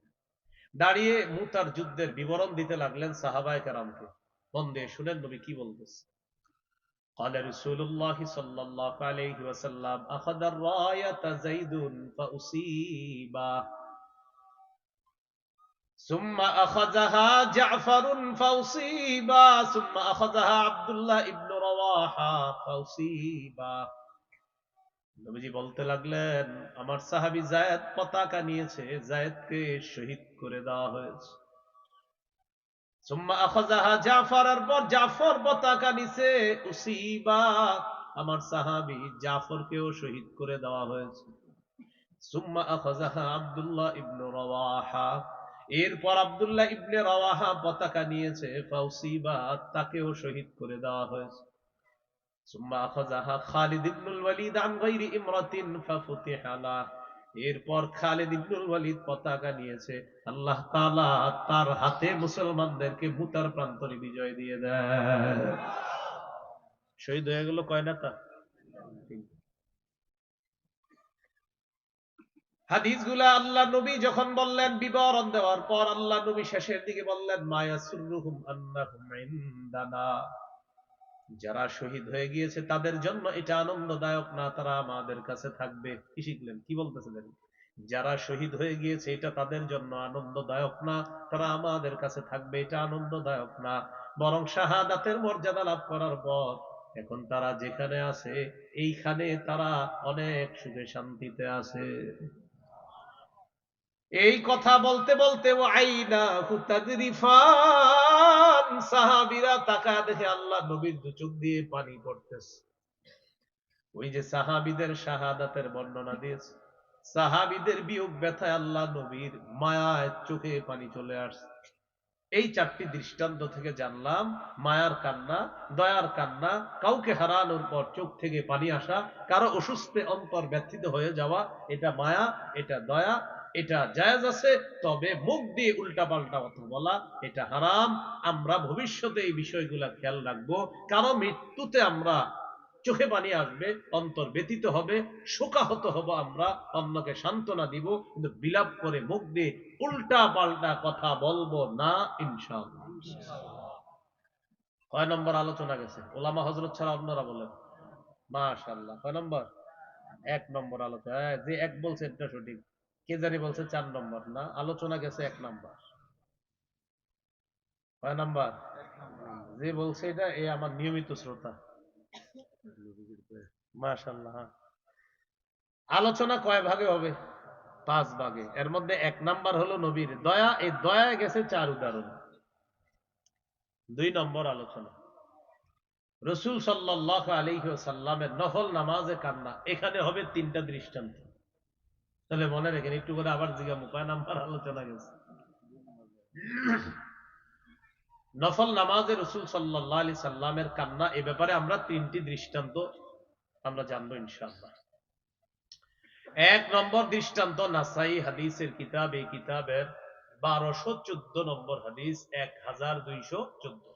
দাঁড়িয়ে মুতার যুদ্ধের বিবরণ দিতে লাগলেন সাহাবায়ে কেরামকে। মন দিয়ে শুনেন নবী কি বলতেছে। قال رسول الله صلى الله عليه وسلم أخذ الراية زيد فأصيب ثم أخذها جعفر فأصيب ثم أخذها عبد الله ابن رواحة فأصيب। নবীজি বলতে লাগলেন, আমার সাহাবী যায়েদ পতাকা নিয়েছে, যায়েদকে শহীদ করে দেওয়া হয়েছে। সুম্মা আখাযাহা জাফর, এর পর জাফর পতাকা নিছে, উসিবা, আমার সাহাবী জাফরকেও শহীদ করে দেওয়া হয়েছে। সুম্মা আখাযাহা আব্দুল্লাহ ইবনে রাওয়াহা, এরপর আব্দুল্লাহ ইবনে রাওয়াহা পতাকা নিয়েছে, ফাউসিবা, তাকেও শহীদ করে দেওয়া হয়েছে। সুম্মা আখাযাহা খালিদ ইবনুল ওয়ালিদ আন গায়রি ইমরাতিন ফাফুতিহা লাহ, এরপর খালিদ ইবনুল ওয়ালিদ পতাকা নিয়েছে, আল্লাহ তাআলা তার হাতে মুসলমানদেরকে মুতার প্রান্তরে বিজয় দিয়ে দেন। শহীদ হয়ে গেল কয় নেতা? হাদিসগুলা আল্লাহ নবী যখন বললেন, বিবরণ দেওয়ার পর আল্লাহ নবী শেষের দিকে বললেন, মায়াসুরুহুম আন্নাহুম ইনদানা, যারা শহীদ হয়ে গিয়েছে তাদের জন্য এটা আনন্দদায়ক না, তারা আমাদের কাছে থাকবে। কি শিখলেন? কি বলতেছিলেন? যারা শহীদ হয়ে গিয়েছে এটা তাদের জন্য আনন্দদায়ক না, তারা আমাদের কাছে থাকবে, এটা আনন্দদায়ক না, বরং শাহাদাতের মর্যাদা লাভ করার পর এখন তারা যেখানে আছে এইখানে তারা অনেক সুখে শান্তিতে আছে। এই কথা বলতে বলতে সাহাবীরা তাকায় দেখে আল্লাহ নবীর দু চোখ দিয়ে পানি পড়তেছে। ওই যে সাহাবীদের শাহাদাতের বর্ণনা দিয়েছে, সাহাবীদের বিয়োগ ব্যথায় আল্লাহ নবীর মায়ায় চোখে পানি চলে আসছে। এই 4টি দৃষ্টান্ত থেকে জানলাম, মায়ার কান্না, দয়ার কান্না, কাউকে হারানোর পর চোখ থেকে পানি আসা, কারো অসুস্থে অন্তর ব্যথিত হয়ে যাওয়া, এটা মায়া, এটা দয়া, এটা জায়েজ আছে। তবে মুখ দিয়ে উল্টা পাল্টা কথা বলা এটা হারাম। আমরা ভবিষ্যতে এই বিষয়গুলা খেয়াল রাখবো, কারো মৃত্যুতে আমরা চোখে পানি আসবে, অন্তর ব্যথিত হবে, শোকাহত হব, আমরা অন্যকে সান্ত্বনা দিব, কিন্তু বিলাপ করে মুখ দিয়ে উল্টা পাল্টা কথা বলবো না, ইনশাআল্লাহ। কয় নম্বর আলোচনা গেছে? ওলামা হযরত ছাড়া অন্যরা বলেন। মাশাআল্লাহ। কয় নম্বর? 1 নম্বর আলোচনা। যে এক বলছে এটা সঠিক, কে জানি বলছে 4 নম্বর। না, আলোচনা গেছে 1 নম্বর। কয় নম্বর? যে বলছে এটা এ আমার নিয়মিত শ্রোতা। মাশাআল্লাহ। আলোচনা কয় ভাগে হবে? 5 ভাগে। এর মধ্যে 1 নাম্বার হলো নবীর দয়া। এই দয়ায় গেছে 4 উদাহরণ। 2 নম্বর আলোচনা রাসূল সাল্লাল্লাহু আলাইহি ওয়াসাল্লামের নফল নামাজে কান্না। এখানে হবে 3টা দৃষ্টান্ত। তাহলে মনে রাখেন, একটু করে আবার জিজ্ঞাসা, কয় নাম্বার আলোচনা গেছে? নফল নামাজে রাসূল সাল্লাল্লাহু আলাইহি সাল্লামের কান্না। এ ব্যাপারে আমরা 3টি দৃষ্টান্ত আমরা জানবো ইনশাআল্লাহ। 1 নম্বর দৃষ্টান্ত নাসাই হাদিসের কিতাব, এই কিতাবের 1214 নম্বর হাদিস, 1214।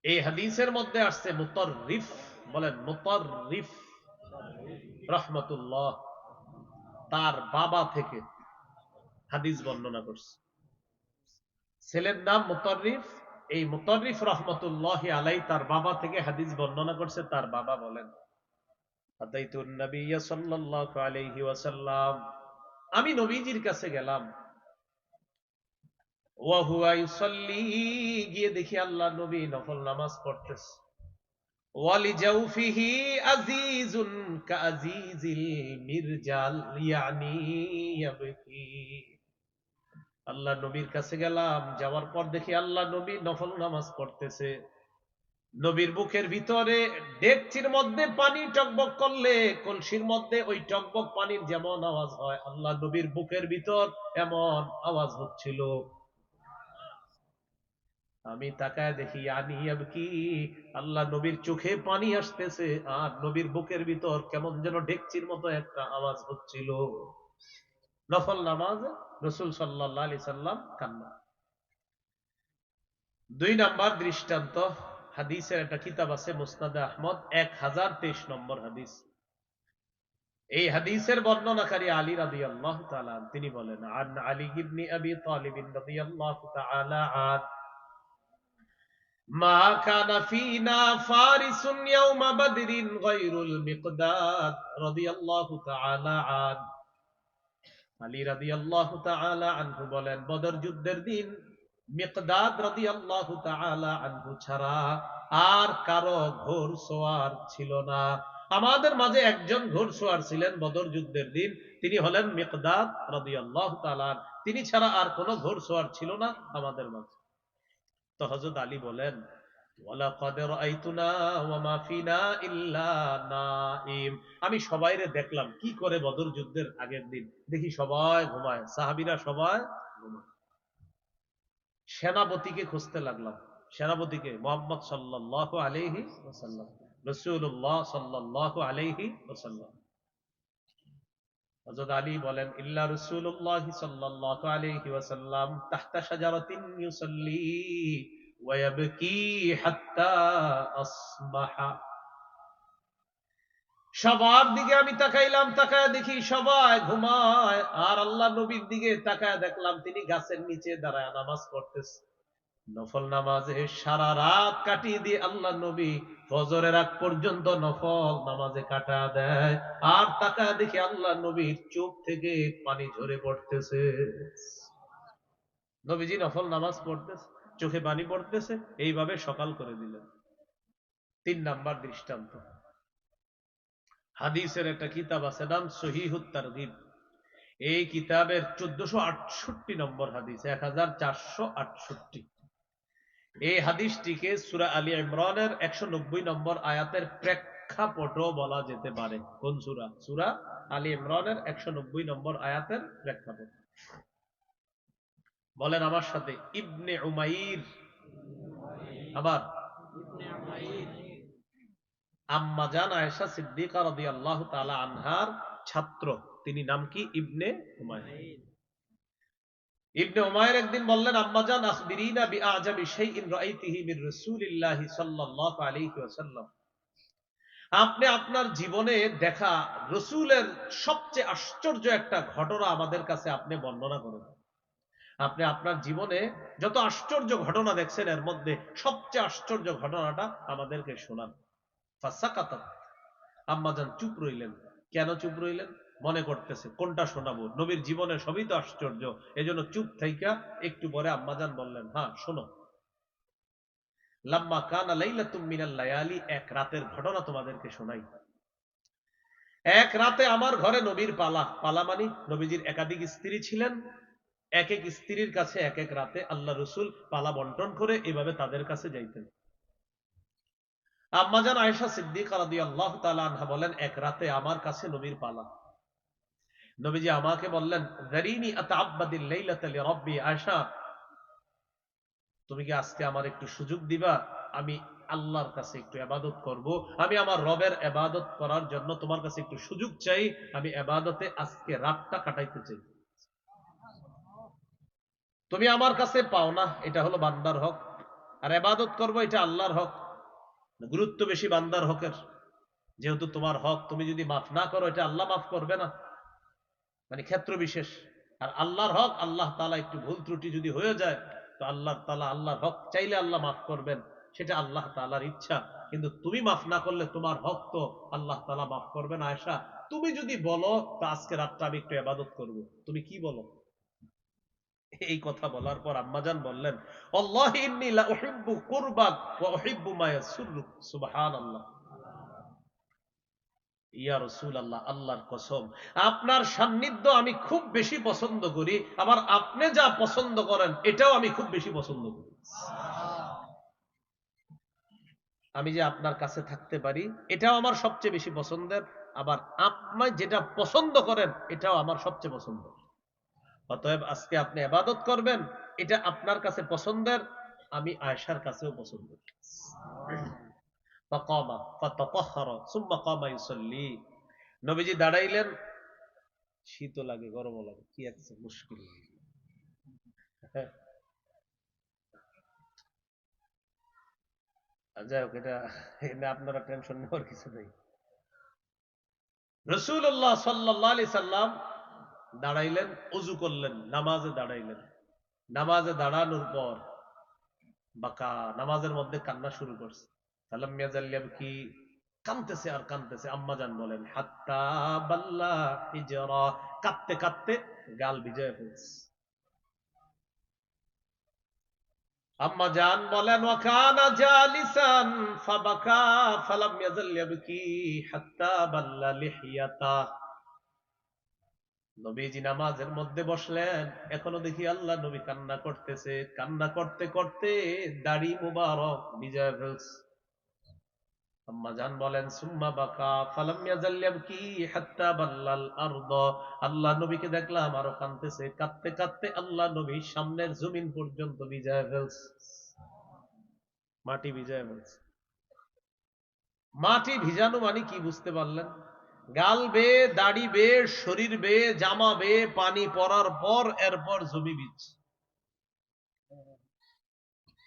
এই হাদিসের মধ্যে আসছে মুতাররিফ, বলেন মুতাররিফ রাহমাতুল্লাহ তার বাবা থেকে হাদিস বর্ণনা করছে। ছেলের নাম মুতাররিফ। এই মুতাররিফ রাহমাতুল্লাহি আলাইহি তার বাবা থেকে হাদিস বর্ণনা করছে। তার বাবা বলেন, আতাইতুন নবিয়্য সাল্লাল্লাহু আলাইহি ওয়াসাল্লাম, আমি নবীজির কাছে গেলাম। ওয়া হুয়া ইউসাল্লি, গিয়ে দেখি আল্লাহ নবী নফল নামাজ পড়তেছে। ওয়ালি জাওফিহি আজিজুন কাআজিজিল মিরজাল ইয়ানি ইয়াবকি। আল্লাহ নবীর কাছে গেলাম, যাওয়ার পর দেখি আল্লাহ নবী নফল নামাজ পড়তেছে। নবীর বুকের ভিতরে ডেকচির মধ্যে পানি টকবক করলে কলসির মধ্যে ওই টকবক পানির যেমন আওয়াজ হয়, আল্লাহ নবীর বুকের ভিতর এমন আওয়াজ হচ্ছিল। আমি তাকায় দেখি কি আল্লাহ নবীর চোখে পানি আসতেছে, আর নবীর বুকের ভিতর কেমন যেন ডেকচির মতো একটা আওয়াজ হচ্ছিল। নফল নামাজে রাসূল সাল্লাল্লাহু আলাইহি সাল্লাম কান্না। 2 নাম্বার দৃষ্টান্ত, হাদিসের একটা কিতাব আছে মুসনাদে আহমদ, 1023 নম্বর হাদিস। এই হাদিসের বর্ণনাকারী আলী রাদিয়াল্লাহু তাআলা, তিনি বলেন, আন আলী ইবনে আবি তালিব রাদিয়াল্লাহু তাআলা আন মা কানা ফিনা ফারিসুন ইয়াওমা বদরিন গায়রুল মিকদাদ রাদিয়াল্লাহু তাআলা আন। আলী রাদিয়াল্লাহু তাআলা আনহু বলেন, বদর যুদ্ধের দিন মিকদাদ রাদিয়াল্লাহু তাআলা আনহু ছাড়া আর কারো ঘোড়সওয়ার ছিল না। আমাদের মাঝে একজন ঘোড়সওয়ার ছিলেন বদর যুদ্ধের দিন, তিনি হলেন মিকদাদ রাদিয়াল্লাহু তাআলা। তিনি ছাড়া আর কোনো ঘোড়সওয়ার ছিল না আমাদের মাঝে। তো হযরত আলী বলেন, ওয়ালাকাদ রাআইতুনা ওয়া মা ফিনা ইল্লা নাঈম। আমি সবাইরে দেখলাম কি করে বদর যুদ্ধের আগের দিন, দেখি সবাই ঘুমায়, সাহাবীরা সবাই ঘুমায়। সেনাপতিকে খুঁজতে লাগলাম। সেনাপতিকে মুহাম্মদ সাল্লাল্লাহু আলাইহি ওয়াসাল্লাম, রাসূলুল্লাহ সাল্লাল্লাহু আলাইহি ওয়াসাল্লাম। হযরত আলী বলেন, ইল্লা রাসূলুল্লাহ সাল্লাল্লাহু আলাইহি ওয়াসাল্লাম তাহতা শাজারাতিন ইউসাল্লি ওয়া ইয়াবকি হাত্তা আসবাহা। সবার দিকে আমি তাকাইলাম, তাকায় দেখি সবাই ঘুমায়, আর আল্লাহ নবীর দিকে তাকায় দেখলাম তিনি গাছের নিচে দাঁড়ায় নামাজ পড়তেছে। নফল নামাজে সারা রাত কাটিয়ে দিয়ে আল্লাহ নবী ফজরের আগ পর্যন্ত নফল নামাজে কাটা দেয়, আর তাকায় দেখি আল্লাহ নবীর চোখ থেকে পানি ঝরে পড়তেছে। নবীজি নফল নামাজ পড়তেছে, চোখে পানি পড়তেছে, এইভাবে সকাল করে দিলেন। 3 নাম্বার দৃষ্টান্ত, হাদিসের একটা কিতাব আছে নাম সহিহুত তারগিব। এই কিতাবের 1468 নম্বর হাদিস, 1468। এই হাদিসটিকে সূরা আলী ইমরানের 190 নম্বর আয়াতের প্রেক্ষাপটও বলা যেতে পারে। কোন সূরা? সূরা আলী ইমরানের 190 নম্বর আয়াতের প্রেক্ষাপট। বলেন আমার সাথে, ইবনে উমাইর। আবার আম্মা জান আয়েশা সিদ্দিকা রাদিয়াল্লাহু তাআলা আনহার ছাত্র, তিনি নাম কি? ইবনে উমাইর। ইবনে উমাইর একদিন বললেন, আম্মাজান আখবিরিনা বিআজাবি শাইইন রাআইতিহি মির রাসূলিল্লাহি সাল্লাল্লাহু আলাইহি ওয়াসাল্লাম, আপনি আপনার জীবনে দেখা রসূলের সবচেয়ে আশ্চর্য একটা ঘটনা আমাদের কাছে আপনি বর্ণনা করেন। আপনি আপনার জীবনে যত আশ্চর্য ঘটনা দেখছেন এর মধ্যে সবচেয়ে আশ্চর্য ঘটনাটা আমাদেরকে শোনান। ফাসাকাতাত, আম্মাজান চুপ রইলেন। কেন চুপ রইলেন? মনে করতেছে কোনটা শোনাবো, নবীর জীবনে সবই তো আশ্চর্য, এজন্য চুপ থাইকা একটু পরে আম্মাজান বললেন, হ্যাঁ শোনো। লাম্মা কানা লাইলাতুম মিনাল লায়ালি, এক রাতের ঘটনা তোমাদেরকে শোনাই। এক রাতে আমার ঘরে নবীর পালা, পালা মানে নবীজির একাধিক স্ত্রী ছিলেন, এক এক স্ত্রীর কাছে এক এক রাতে আল্লাহ রসুল পালা বন্টন করে এভাবে তাদের কাছে যাইতেন। আম্মাজান আয়েশা সিদ্দিকা রাদিয়াল্লাহু তাআলা আনহা বলেন, এক রাতে আমার কাছে নবীর পালা। নবীজি আমাকে বললেন, যারিনি আতাআব্বাদিল লাইলাতা লিরাব্বি, আয়েশা তুমি কি আজকে আমার একটু সুযোগ দিবা, আমি আল্লাহর কাছে একটু ইবাদত করব, আমি আমার রবের ইবাদত করার জন্য তোমার কাছে একটু সুযোগ চাই, আমি ইবাদতে আজকে রাতটা কাটাইতে চাই। তুমি আমার কাছে পাও না, এটা হলো বান্দার হক, আর ইবাদত করব এটা আল্লাহর হক। গুরুত্ব বেশি বান্দার হকের, যেহেতু তোমার হক, তুমি যদি মাফ না করো এটা আল্লাহ মাফ করবে না, মানে ক্ষেত্র বিশেষ। আর আল্লাহর হক, আল্লাহ তাআলা একটু ভুল ত্রুটি যদি হয়ে যায় তো আল্লাহ তাআলা আল্লাহর হক চাইলে আল্লাহ মাফ করবেন, সেটা আল্লাহ তাআলার ইচ্ছা। কিন্তু তুমি মাফ না করলে তোমার হক তো আল্লাহ তাআলা মাফ করবেন। আয়েশা, তুমি যদি বলো তো আজকে রাতটা আমি একটু ইবাদত করব, তুমি কি বলো? এই কথা বলার পর আম্মাজান বললেন, আল্লাহি ইন্নী লা উহিব্বু কুরবাক ওয়া উহিব্বু মা ইয়াসুররুক। সুবহানাল্লাহ। ইয়া রাসূলুল্লাহ, আল্লাহর কসম, আপনার সান্নিধ্য আমি খুব বেশি পছন্দ করি, আবার আপনি যা পছন্দ করেন এটাও আমি খুব বেশি পছন্দ করি। আমি যে আপনার কাছে থাকতে পারি এটাও আমার সবচেয়ে বেশি পছন্দের, আবার আপনি যেটা পছন্দ করেন এটাও আমার সবচেয়ে পছন্দ। অতএব আজকে আপনি ইবাদত করবেন, এটা আপনার কাছে পছন্দের, আমি আয়েশার কাছেও পছন্দ। ফাকামা ফাতাতাহহারা সুম্মা কামা ইউসাল্লি, নবীজি দাঁড়াইলেন, শীতও লাগে গরমও লাগে, কি একটা মুশকিল। যাই হোক, এটা আপনারা টেনশন নেওয়ার কিছু নেই। রাসূলুল্লাহ সাল্লাল্লাহু আলাইহি সাল্লাম দাঁড়াইলেন, ওযু করলেন, নামাজে দাঁড়াইলেন। নামাজে দাঁড়ানোর পর বাকা নামাজের মধ্যে কান্না শুরু করছে। ফালাম ইয়াজাল ইয়াবকি, কাঁদতেছে আর কাঁদতেছে। আম্মাজান বলেন, হাত্তা বাল্লা হিজরা, কাঁদতে কাঁদতে গাল ভিজায় ফেলছে। আম্মাজান বলেন, ওয়াকানা জালিসান ফাবাকা ফালাম ইয়াজাল ইয়াবকি হাত্তা বাল্লা লিহিয়াতা। নবীজি নামাজের মধ্যে বসলেন, এখনো দেখি আল্লাহ নবী কান্না করতেছে, কান্না করতে করতে দাড়ি মুবারক ভিজায় ফেলছে। আম্মাজান বলেন, সুম্মা বাকা ফালাম ইয়াজাল ইয়াবকি হাত্তা বাল্লাল আরদ, আল্লাহ নবীকে দেখলাম আরো কাঁদতেছে, কাঁদতে কাঁদতে আল্লাহ নবী সামনের জমিন পর্যন্ত ভিজায় ফেলছে, মাটি ভিজায় ফেলছে। মাটি ভিজানো মানে কি বুঝতে পারলেন? গাল বেয়ে, দাড়ি বেয়ে, শরীর বেয়ে, জামা বেয়ে পানি পড়ার পর এরপর জমি বীজ।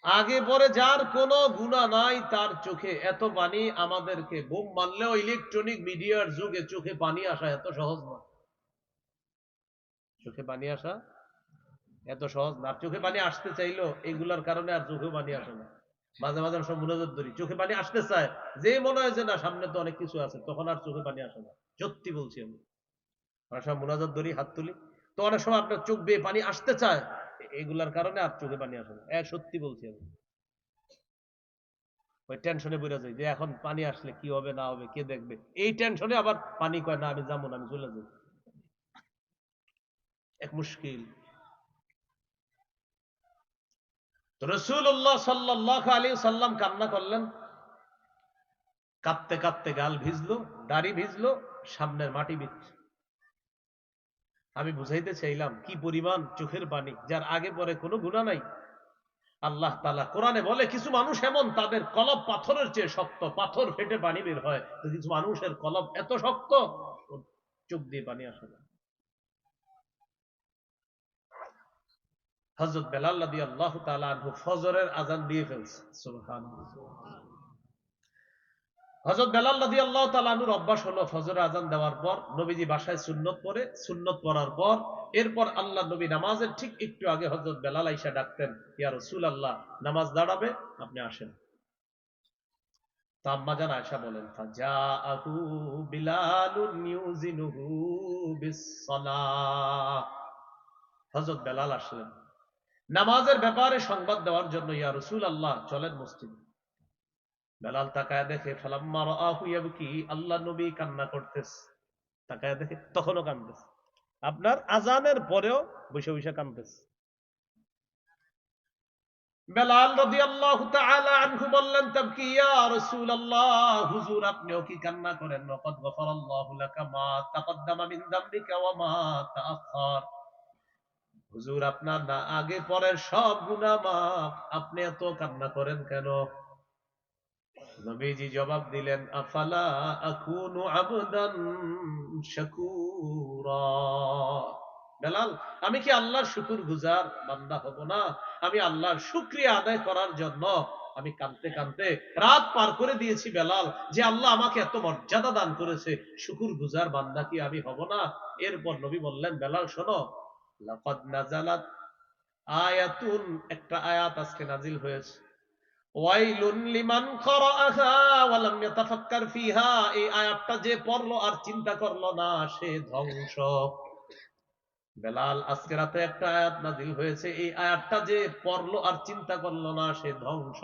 আগে পরে যার কোনো গুনাহ নাই তার চোখে এত পানি, আমাদেরকে বোম মারলেও ইলেকট্রনিক মিডিয়ার যুগে চোখে পানি আসা এত সহজ না। চোখে পানি আসা এত সহজ না। চোখে পানি আসতে চাইলো এগুলার কারণে আর চোখে পানি আসে না। মাঝে মাঝে সব মুনাজাত ধরি, চোখে পানি আসতে চায়, যে মনে হয় যে না সামনে তো অনেক কিছু আছে, তখন আর চোখে পানি আসে না। সত্যি বলছি আমি, অনেক সময় মুনাজাত ধরি, হাত তুলি, তো অনেক সময় আপনার চোখ বেয়ে পানি আসতে চায়, এগুলার কারণে আর চোখে পানি আসে না। সত্যি বলছি আমি। ওই টেনশনে বুঝা যায় যে এখন পানি আসলে কি হবে না হবে, কে দেখবে, এই টেনশনে আবার পানি কয় না আমি যাবো না, আমি চলে যাবো, এক মুশকিল। রাসূলুল্লাহ সাল্লাল্লাহু আলাইহি সাল্লাম কান্না করলেন, কাঁদতে কাঁদতে গাল ভিজলো, দাড়ি ভিজলো, সামনের মাটি ভিজছে। আমি বুঝাইতে চাইলাম কি পরিমাণ চোখের পানি, যার আগে পরে কোনো গুনাহ নাই। আল্লাহ তাআলা কোরআনে বলে, কিছু মানুষ এমন তাদের কলব পাথরের চেয়ে শক্ত, পাথর ফেটে পানি বের হয়, তো কিছু মানুষের কলব এত শক্ত চোখ দিয়ে পানি আসে না। হযরত বেলাল রাদিয়াল্লাহু তাআলা আনহু ফজরের আযান দিয়ে ফেলছে। সুবহানাল্লাহ। হযরত বেলাল রাদিয়াল্লাহু তাআলা আনহুর অভ্যাস হলো ফজরের আযান দেওয়ার পর নবীজি বাসায় সুন্নত পড়ে, সুন্নত পড়ার পর এরপর আল্লাহ নবী নামাজের ঠিক একটু আগে হযরত বেলাল আইসা ডাকতেন, ইয়া রাসূলুল্লাহ, নামাজ দাঁড়াবে, আপনি আসেন। তো আম্মা জান আয়েশা বলেন, ফাজাআহু বিলালুন ইউজিনুহু বিস-সালাহ। হযরত বেলাল আসলেন নামাজের ব্যাপারে সংবাদ দেওয়ার জন্য, ইয়া রাসূলুল্লাহ, চলেন মসজিদে। বেলাল তাকায় দেখে, ফালাম্মা রাআহু ইয়াবকি, আল্লাহ নবী কান্না করতেছে। তাকায় দেখে তখনও কাঁদতেছে, আপনার আজানের পরেও বসে বসে কাঁদতেছে। বেলাল রাদিয়াল্লাহু তাআলা আনহু বললেন, তাবকি ইয়া রাসূলুল্লাহ, হুজুর আপনিও কি কান্না করেন? ওয়াকাদ গফারাল্লাহু লাকা মা তাকদ্দামা মিন যামবিকা ওয়া মা তাআখার। হুজুর আপনার না আগে পরের সব গুনাহ মাফ, আপনি এত কান্না করেন কেন? নবীজি জবাব দিলেন, আফালা আকুনু আবদান শাকুরা। বেলাল, আমি কি আল্লাহর শুকরগুজার বান্দা হব না? আমি আল্লাহর শুকরিয়া আদায় করার জন্য আমি কাঁদতে কাঁদতে রাত পার করে দিয়েছি বেলাল, যে আল্লাহ আমাকে এত মর্যাদা দান করেছে, শুকরগুজার বান্দা কি আমি হব না? এরপর নবী বললেন, বেলাল শোনো, লাকাদ নাযালাত আয়াতুন, একটা আয়াত আজকে নাজিল হয়েছে, ওয়াইলুন লিমান ক্বারাআহা ওয়া লাম ইয়াতাফাক্কার ফিহা, এই আয়াতটা যে পড়লো আর চিন্তা করলো না, সে ধ্বংস। বেলাল, আজকে রাতে একটা আয়াত নাজিল হয়েছে, এই আয়াতটা যে পড়লো আর চিন্তা করলো না, সে ধ্বংস।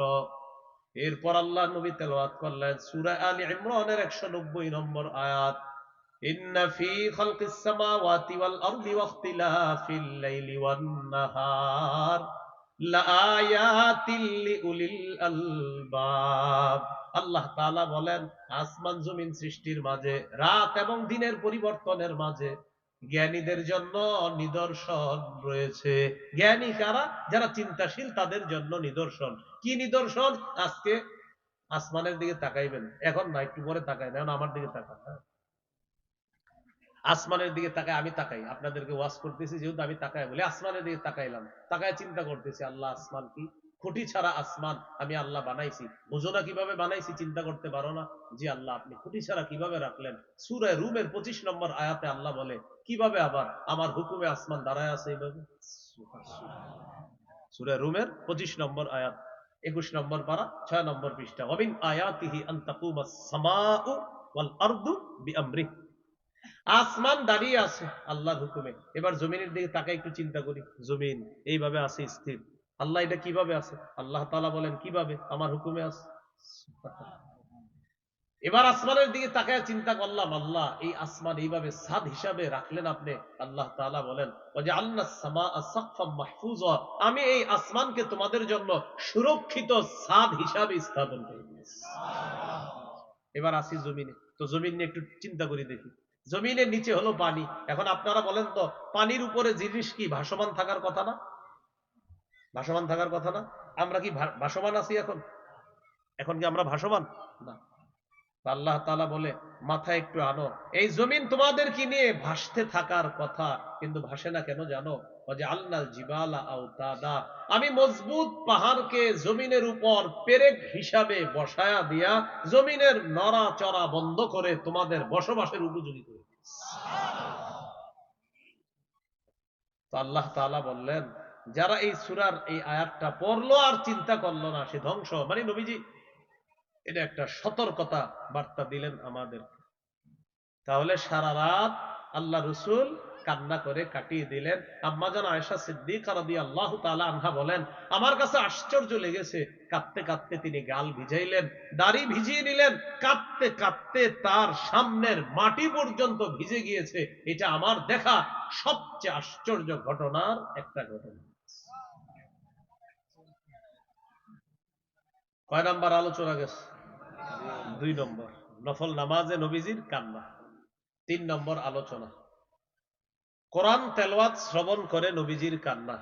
এরপর আল্লাহ নবী তেলাওয়াত করলেন সূরা আলী ইমরানের 190 নম্বর আয়াত, ইন্না ফি খালকিস সামাওয়াতি ওয়াল আরদি ওয়া ইখতিলাফিল লাইলি ওয়ান নাহার লাআয়াতিল লিউলিল আলবাব। আল্লাহ তাআলা বলেন, আসমান জমিন সৃষ্টির মাঝে, রাত এবং দিনের পরিবর্তনের মাঝে জ্ঞানীদের জন্য নিদর্শন রয়েছে। জ্ঞানী কারা? যারা চিন্তাশীল, তাদের জন্য নিদর্শন। কি নিদর্শন? আজকে আসমানের দিকে তাকাইবেন, এখন না, একটু পরে তাকাই না, আমার দিকে তাকান। আসমানের দিকে তাকায়, আমি তাকাই, আপনাদেরকে ওয়াজ করতেছি যেহেতু আমি তাকাই বলে আসমানের দিকে তাকাইলাম, তাকায় চিন্তা করতেছি, আল্লাহ আসমান কি? খুঁটি ছাড়া আসমান আমি আল্লাহ বানাইছি, বুঝো না কিভাবে বানাইছি? চিন্তা করতে পারো না? জি আল্লাহ, আপনি খুঁটি ছাড়া কিভাবে রাখলেন? সূরা রুমের 25 নম্বর আয়াতে আল্লাহ বলে, কিভাবে আবার আমার হুকুমে আসমান দাঁড়ায় আছে এইভাবে। সূরা রুমের 25 নম্বর আয়াত, 21 নম্বর পারা, 6 নম্বর পৃষ্ঠা, ওয়া মিন আয়াতিহি আন তাকুমাস সামাউ ওয়াল আরদু বিআমরিহি। আসমান দাঁড়িয়ে আছে আল্লাহর হুকুমে। এবার জমিনের দিকে তাকাই একটু চিন্তা করি, জমিন এইভাবে আছে স্থির, আল্লাহ এটা কিভাবে আছে? আল্লাহ তাআলা বলেন, কিভাবে? আমার হুকুমে আছে। এবার আসমানের দিকে তাকায় চিন্তা করলাম, আল্লাহ এই আসমান এইভাবে ছাদ হিসাবে রাখলেন আপনি। আল্লাহ তাআলা বলেন, ওয়াজআলনাস সামাআ সাকফাম মাহফুজা, আমি এই আসমানকে তোমাদের জন্য সুরক্ষিত ছাদ হিসাবে স্থাপন করে দিয়েছি। এবার আসি জমিনে, তো জমিন নিয়ে একটু চিন্তা করি দেখি। জমিনের নিচে হলো পানি। এখন আপনারা বলেন তো, পানির উপরে জিনিস কি ভাসমান থাকার কথা না? ভাসমান থাকার কথা না? আমরা কি ভাসমান আছি এখন? এখন কি আমরা ভাসমান না? আল্লাহ তাআলা বলে, মাথায় একটু আনো, এই জমিন তোমাদের কি নিয়ে ভাসতে থাকার কথা, কিন্তু ভাসে না কেন জানো? ওয়াজআলনাল জিবালা আওতাদা, আমি মজবুত পাহাড়কে জমিনের উপর পেরেক হিসাবে বসায়া দিয়া জমিনের নড়াচড়া বন্ধ করে তোমাদের বসবাসের উপযোগী করে দিয়েছি। তো আল্লাহ তাআলা বললেন, যারা এই সূরার এই আয়াতটা পড়লো আর চিন্তা করলো না, সে ধ্বংস। মানে নবীজি এটা একটা সতর্কতা বার্তা দিলেন আমাদের। তাহলে সারা রাত আল্লাহ রসুল কান্না করে কাটিয়ে দিলেন। আম্মাজান আয়েশা সিদ্দিকা রাদিয়াল্লাহু তাআলা আনহা বলেন, আমার কাছে আশ্চর্য লেগেছে, কাঁদতে কাঁদতে তিনি গাল ভিজাইলেন, দাড়ি ভিজিয়ে নিলেন, কাঁদতে কাঁদতে তার সামনের মাটি পর্যন্ত ভিজে গিয়েছে। এটা আমার দেখা সবচেয়ে আশ্চর্য ঘটনার একটা ঘটনা। কয় নাম্বার আলোচনা গেছে? 2 নম্বর, নফল নামাজে নবীজির কান্না। 3 নম্বর আলোচনা, কোরআন তেলাওয়াত শ্রবণ করে নবীজির কান্না।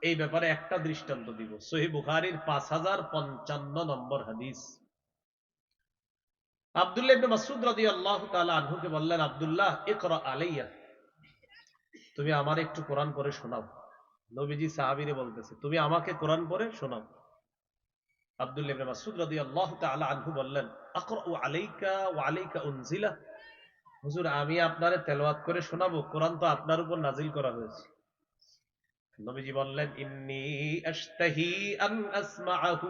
এই ব্যাপারে একটা দৃষ্টান্ত দিব, সহিহ বুখারীর 5055 নম্বর হাদিস। আব্দুল্লাহ ইবনে মাসউদ রাদিয়াল্লাহু তাআলা আনহুকে বললেন, আব্দুল্লাহ ইকরা আলাইয়া, তুমি আমার একটু কোরআন পড়ে শোনাও। নবীজি সাহাবীরে বলতেছে, তুমি আমাকে কোরআন পড়ে শোনাও। আব্দুল্লাহ ইবনে মাসউদ রাদিয়াল্লাহু তাআলা আনহু বললেন, আকরাউ আলাইকা ওয়া আলাইকা উনজিলা, হুজুর আমি আপনারে তেলাওয়াত করে শোনাবো, কোরআন তো আপনার উপর নাজিল করা হয়েছে। নবীজি বললেন, ইন্নী আশতাহি আন আসমাআহু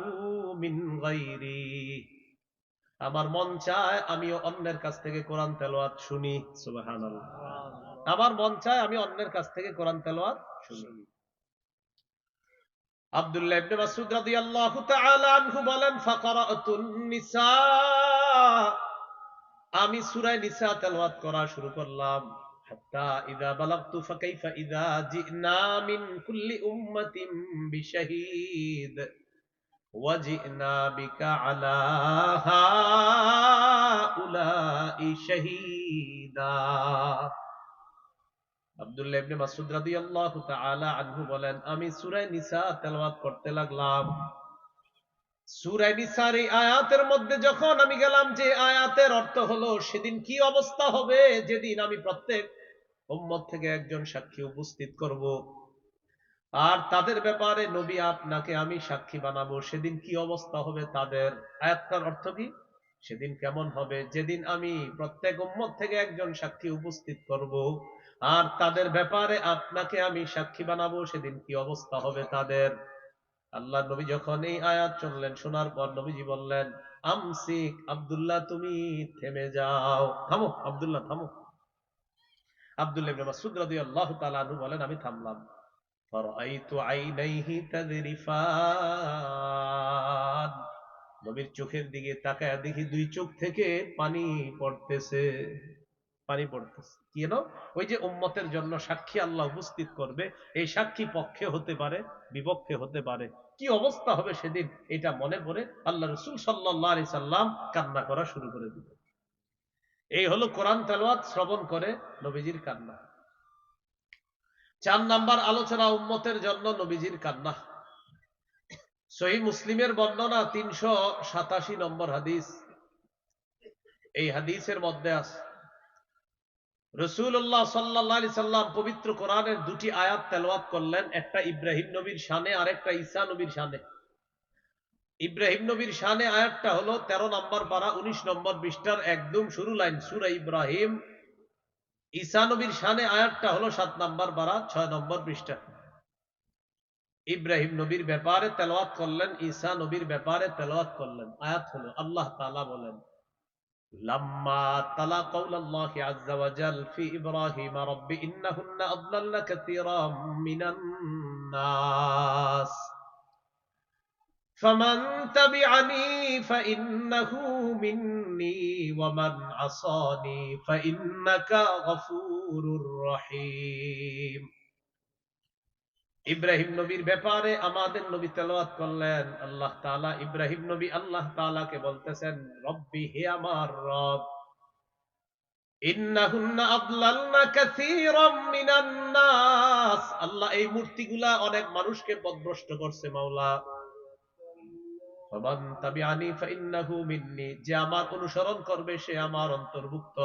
মিন গায়রি, আমার মন চায় আমিও অন্যের কাছ থেকে কোরআন তেলাওয়াত শুনি। সুবহানাল্লাহ। আমার মন চায় আমি অন্যের কাছ থেকে কোরআন তেলাওয়াত শুনি। আব্দুল্লাহ ইবনে মাসউদ রাদিয়াল্লাহু তাআলা আনহু বলেন, ফাকারাতুন নিসা, আমি সূরা নিসা তেলাওয়াত করা শুরু করলাম। হাত্তা ইযা বালাগতু ফাকাইফা ইযা জিনা মিন কুল্লি উম্মাতিন বিশাহীদ ওয়া জিনা বিকা আলা হাউলাই শাহীদা। আব্দুল্লাহ ইবনে মাসউদ রাদিয়াল্লাহু তাআলা আনহু বলেন, আমি সূরা নিসা তেলাওয়াত করতে লাগলাম। সূরা নিসার এই আয়াতের মধ্যে যখন আমি গেলাম, যে আয়াতের অর্থ হলো সেদিন কি অবস্থা হবে, যেদিন আমি প্রত্যেক উম্মত থেকে একজন সাক্ষী উপস্থিত করব, আর তাদের ব্যাপারে নবী আপনাকে আমি সাক্ষী বানাবো, সেদিন কি অবস্থা হবে তাদের। আয়াতটার অর্থ কি? সেদিন কেমন হবে, যেদিন আমি প্রত্যেক উম্মত থেকে একজন সাক্ষী উপস্থিত করব, আর তাদের ব্যাপারে আপনাকে আমি সাক্ষী বানাবো, সেদিন কি অবস্থা হবে তাদের। আল্লাহ নবী যখন এই আয়াত শুনলেন, শোনার পর নবীজি বললেন, আমসিক আব্দুল্লাহ, তুমি থেমে যাও, থামো আব্দুল্লাহ, থামো। আব্দুল্লাহ ইবনে মাসউদ রাদিয়াল্লাহু তাআলা আনহু বলেন, আমি থামলাম। ফারাআইতু আইনাইহি তাযরিফান, নবীর চোখের দিকে তাকায় দেখি দুই চোখ থেকে পানি পড়তেছে, পানি পড়তেছে। কেন? ওই যে উম্মতের জন্য সাক্ষী আল্লাহ উপস্থিত করবে, এই সাক্ষী পক্ষে হতে পারে, বিপক্ষে হতে পারে। কি অবস্থা হবে সেদিন, এটা মনে পড়ে আল্লাহ রাসূল সাল্লাল্লাহু আলাইহি সাল্লাম কান্না করা শুরু করে দিলেন। এই হলো কোরআন তেলাওয়াত শ্রবণ করে নবীজির কান্না। 4 নাম্বার আলোচনা, উম্মতের জন্য নবীজির কান্না। সহিহ মুসলিমের বর্ণনা 387 নম্বর হাদিস। এই হাদিসের মধ্যে আছে রাসূলুল্লাহ সাল্লাল্লাহু আলাইহি সাল্লাম পবিত্র কোরআনের দুটি আয়াত তেলাওয়াত করলেন, একটা ইব্রাহিম নবীর শানে আর একটা ঈসা নবীর শানে। ইব্রাহিম নবীর শানে আয়াতটা হলো 13 নম্বর পারা 19 নম্বর পৃষ্ঠার একদম শুরু লাইন, সূরা ইব্রাহিম। ঈসা নবীর শানে আয়াতটা হলো 7 নম্বর পারা 6 নম্বর পৃষ্ঠা। ইব্রাহিম নবীর ব্যাপারে তেলাওয়াত করলেন, ঈসা নবীর ব্যাপারে তেলাওয়াত করলেন। আয়াত হলো, আল্লাহ তাআলা বলেন, লাম্মা তালা কাউলাল্লাহি আযযা ওয়া জাল ফি ইব্রাহিম রাব্বি ইন্নাহুন্না আদলালনা কাসীরাম মিনান নাস ফামান তাবিআনি ফাইন্নাহু মিন্নী ওয়া মান আসানি ফাইন্নাকা গফুরুর রহিম। ইব্রাহিম নবীর ব্যাপারে আমাদের নবী তেলাওয়াত করলেন। আল্লাহ তাআলা ইব্রাহিম নবী আল্লাহ তাআলাকে বলতেছেন, রব্বি, হে আমার রব, ইন্নাহুন্না আদলালনা কাসীরাম মিনান নাস, আল্লাহ এই মূর্তিগুলা অনেক মানুষকে পথভ্রষ্ট করছে মাওলা। ফামান তাবিআনি ফাইন্নাহু মিন্নী, যে আমার অনুসরণ করবে সে আমার অন্তর্ভুক্ত।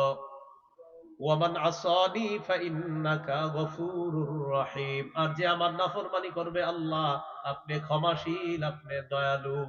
ওয়া মান আসানি ফাইন্নাকা গফুরুর রহিম, আর যে আমার নাফরমানি করবে, আল্লাহ আপনি ক্ষমাশীল, আপনি দয়ালু।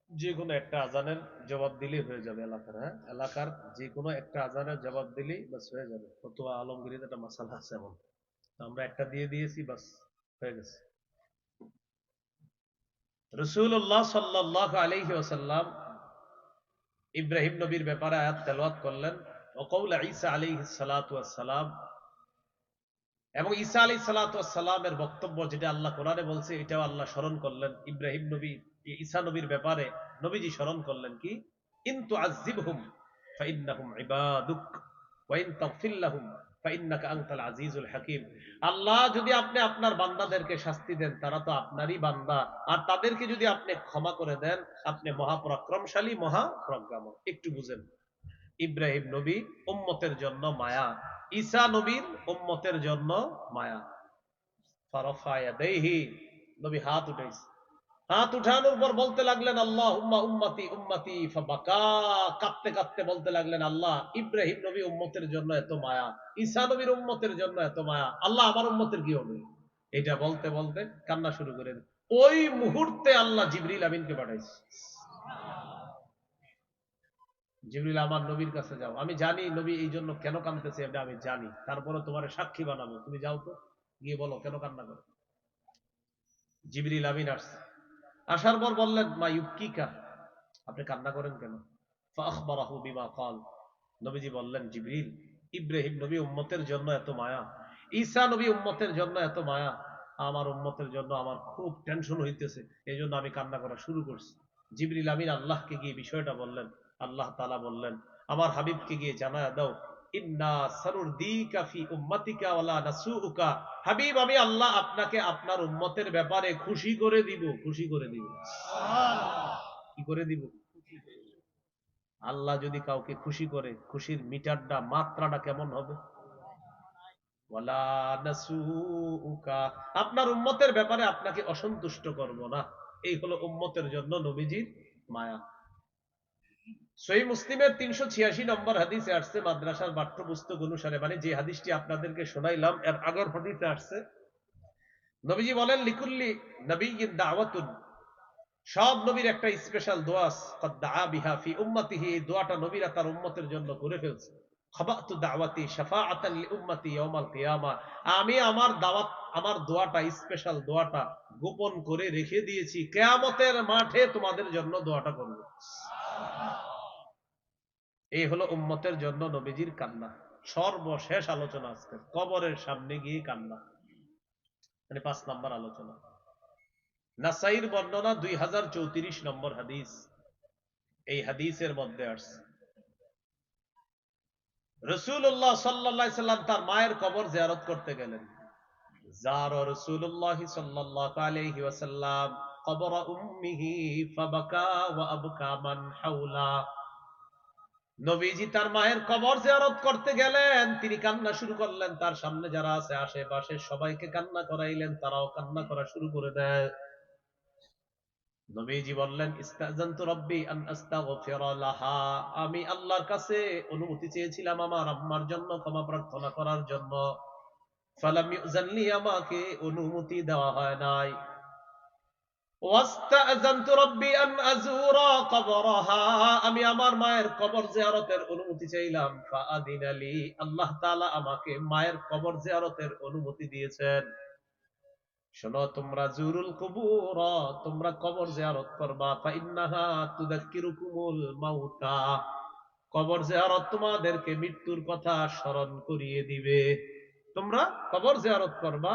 যে কোনো একটা আজানের জবাব দিলেই হয়ে যাবে এলাকার, হ্যাঁ, এলাকার যে কোনো একটা আজানের জবাব দিলেই বাস হয়ে যাবে। ফতোয়া আলমগীরিতে একটা মাসালা আছে এমন, আমরা একটা দিয়ে দিয়েছি, বাস হয়ে গেছে। রাসূলুল্লাহ সাল্লাল্লাহু আলাইহি ওয়াসাল্লাম ইব্রাহিম নবীর ব্যাপারে আয়াত তেলাওয়াত করলেন, ও কওলা ঈসা আলাইহিস সালাতু ওয়াস সালাম, এবং ঈসা আলাইহিস সালাতু ওয়াস সালামের বক্তব্য যেটা আল্লাহ কোরআনে বলছে এটাও আল্লাহ স্মরণ করলেন ইব্রাহিম নবী, ঈসা নবীর ব্যাপারে নবীজি স্মরণ করলেন কি, ইন তুআযিবহুম ফাইন্নাহুম ইবাদুক ওয়া ইন তাগফির লাহুম ফাইন্নাকা আনতাল আজিজুল হাকীম। আল্লাহ যদি আপনি আপনার বান্দাদেরকে শাস্তি দেন তারা তো আপনারই বান্দা, আর তাদেরকে যদি আপনি ক্ষমা করে দেন আপনি মহাপরাক্রমশালী মহাপ্রজ্ঞাময়। একটু বুঝেন, ইব্রাহিম নবী উম্মতের জন্য মায়া, ঈসা নবীর উম্মতের জন্য মায়া। ফারাফা ইয়াদাইহি, নবী হাত উঠাইছে, হাত উঠানোর পর বলতে লাগলেন আল্লাহুম্মা উম্মতি উম্মতি, ফাবাকা, কাঁদতে কাঁদতে বলতে লাগলেন আল্লাহ ইব্রাহিম নবী উম্মতের জন্য এত মায়া, ঈসা নবীর উম্মতের জন্য এত মায়া, আল্লাহ আমার উম্মতের কি হবে? এটা বলতে বলতে কান্না শুরু করে দিল। ওই মুহূর্তে আল্লাহ জিবরিল আমিনকে পাঠাইছে, জিবরিল আমার নবীর কাছে যাও, আমি জানি নবী এই জন্য কেন কাঁদতেছে এটা আমি জানি, তারপরে তোমার সাক্ষী বানাবো, তুমি যাও তো, গিয়ে বলো কেন কান্না করো। জিবরিল আমিন আসছে, আসার পর বললেন মা ইউবকিকা, আপনি কান্না করেন কেন? ফাখবারাহু বিমা ক্বাল, নবীজি বললেন জিবরিল ইব্রাহিম নবী উম্মতের জন্য এত মায়া, ঈসা নবী উম্মতের জন্য এত মায়া, আমার উম্মতের জন্য আমার খুব টেনশন হইতেছে, এই জন্য আমি কান্না করা শুরু করছি। জিবরিল আমিন আল্লাহকে গিয়ে বিষয়টা বললেন, আল্লাহ তাআলা বললেন আমার হাবিবকে গিয়ে জানায়া দাও, ইন্না সানুরদিকা ফি উম্মাতিকা ওয়ালা নাসুউকা, হাবিব আমি আল্লাহ আপনাকে আপনার উম্মতের ব্যাপারে খুশি করে দিব, খুশি করে দিব। কি করে দিব? আল্লাহ যদি কাউকে খুশি করে, খুশির মিটারটা মাত্রাটা কেমন হবে? ওয়ালা নাসুউকা, আপনার উম্মতের ব্যাপারে আপনাকে অসন্তুষ্ট করব না। এই হলো উম্মতের জন্য নবীজির মায়া। সহিহ মুসলিমের 386 নম্বর হাদিসে আসছে, মাদ্রাসার পাঠ্যপুস্তক অনুসারে, মানে যে হাদিসটি আপনাদেরকে শোনাইলাম এর আগের হাদিসে আসছে, নবীজি বলেন লিকুল্লি নবিয়্যিন দাওয়াতুন, সব নবীর একটা স্পেশাল দোয়া আছে, কদ দাআ বিহা ফি উম্মতিহি, এই দোয়াটা নবীরা তার উম্মতের জন্য করে ফেলছে। খাবাতু দাওয়াতি শাফাআতান লি উম্মতি ইয়াউমাল কিয়ামা, আমি আমার দাওয়াত, আমার দোয়াটা, স্পেশাল দোয়াটা গোপন করে রেখে দিয়েছি, কিয়ামতের মাঠে তোমাদের জন্য দোয়াটা করব। এই হলো উম্মতের জন্য নবীজির কান্না। সর্বশেষ আলোচনা আজকে কবরের সামনে গিয়ে কান্না, মানে 5 নাম্বার আলোচনা। নাসাইর বর্ণনা 2034 নম্বর হাদিস, এই হাদিসের মধ্যে আসছে রাসূলুল্লাহ সাল্লাল্লাহু আলাইহি সাল্লাম তার মায়ের কবর জিয়ারত করতে গেলেন। যারা রাসূলুল্লাহ সাল্লাল্লাহু আলাইহি ওয়াসাল্লাম কবর উম্মিহি ফাবাকা ওয়া আবকা মান হাওলা, নবীজি তার মায়ের কবর জিয়ারত করতে গেলেন, তিনি কান্না শুরু করলেন, তার সামনে যারা আছে আশেপাশে সবাইকে কান্না করাইলেন, তারাও কান্না করা শুরু করে দেয়। নবীজি বললেন ইস্তাযানতু রাব্বি আন আস্তাগফিরা লাহা, আমি আল্লাহর কাছে অনুমতি চেয়েছিলাম আমার আম্মার জন্য ক্ষমা প্রার্থনা করার জন্য, ফালাম ইউযানলি, আমাকে অনুমতি দেওয়া হয় নাই। ওয়াস্তাযানতু রাব্বি আন আযুরা কবরাহা, আমি আমার মায়ের কবর জিয়ারতের অনুমতি চাইলাম, ফাআযিনা লি, আল্লাহ তাআলা আমাকে মায়ের কবর জিয়ারতের অনুমতি দিয়েছেন। শোনো তোমরা জুরুল কুবুর, তোমরা কবর জিয়ারত করবা, ফাইন্নাহা তুযাক্কিরুকুমুল মাউতা, কবর জিয়ারত তোমাদেরকে মৃত্যুর কথা স্মরণ করিয়ে দিবে। তোমরা কবর জিয়ারত করবা,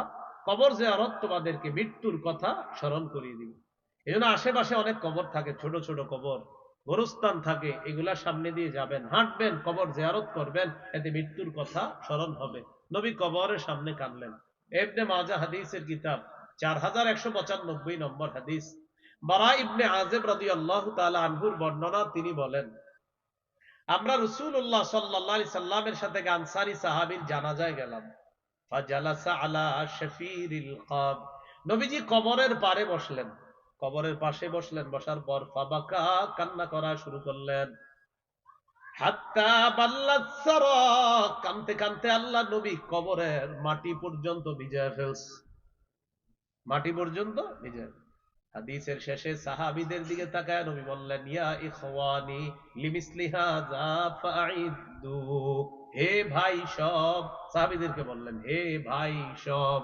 কবর জিয়ারত তোমাদেরকে মৃত্যুর কথা স্মরণ করিয়ে দিবে। এজন্য আশেপাশে অনেক কবর থাকে, ছোট ছোট কবর, গোরস্থান থাকে, এগুলা সামনে দিয়ে যাবেন, হাঁটবেন, কবর জিয়ারত করবেন, এতে মৃত্যুর কথা স্মরণ হবে। নবী কবরের সামনে কাঁদলেন। ইবনে মাজাহ হাদিসের কিতাব 4195 নম্বর হাদিস, বারা ইবনে আযিব রাদিয়াল্লাহু তাআলা আনহুর বর্ণনা, তিনি বলেন আমরা রাসূলুল্লাহ সাল্লাল্লাহু আলাইহি সাল্লামের সাথে আনসারী সাহাবীর জানাজায় গেলাম। ফাজালাসা আলা শাফিরিল কব, নবীজি কবরের পারে বসলেন, কবরের পাশে বসলেন, বসার পর ফাবাকা, কান্না করা শুরু করলেন। হাত্তা বাল্লাত সারা, কানতে কানতে আল্লাহ নবী কবরের মাটি পর্যন্ত ভিজায় ফেলছে, মাটি পর্যন্ত ভিজায়। হাদিসের শেষে সাহাবীদের দিকে তাকায় নবী বললেন, ইয়া ইখওয়ানি লিমিসলি হাযা ফাঈদু। হে ভাই সব, সাহাবীদেরকে বললেন, হে ভাই সব,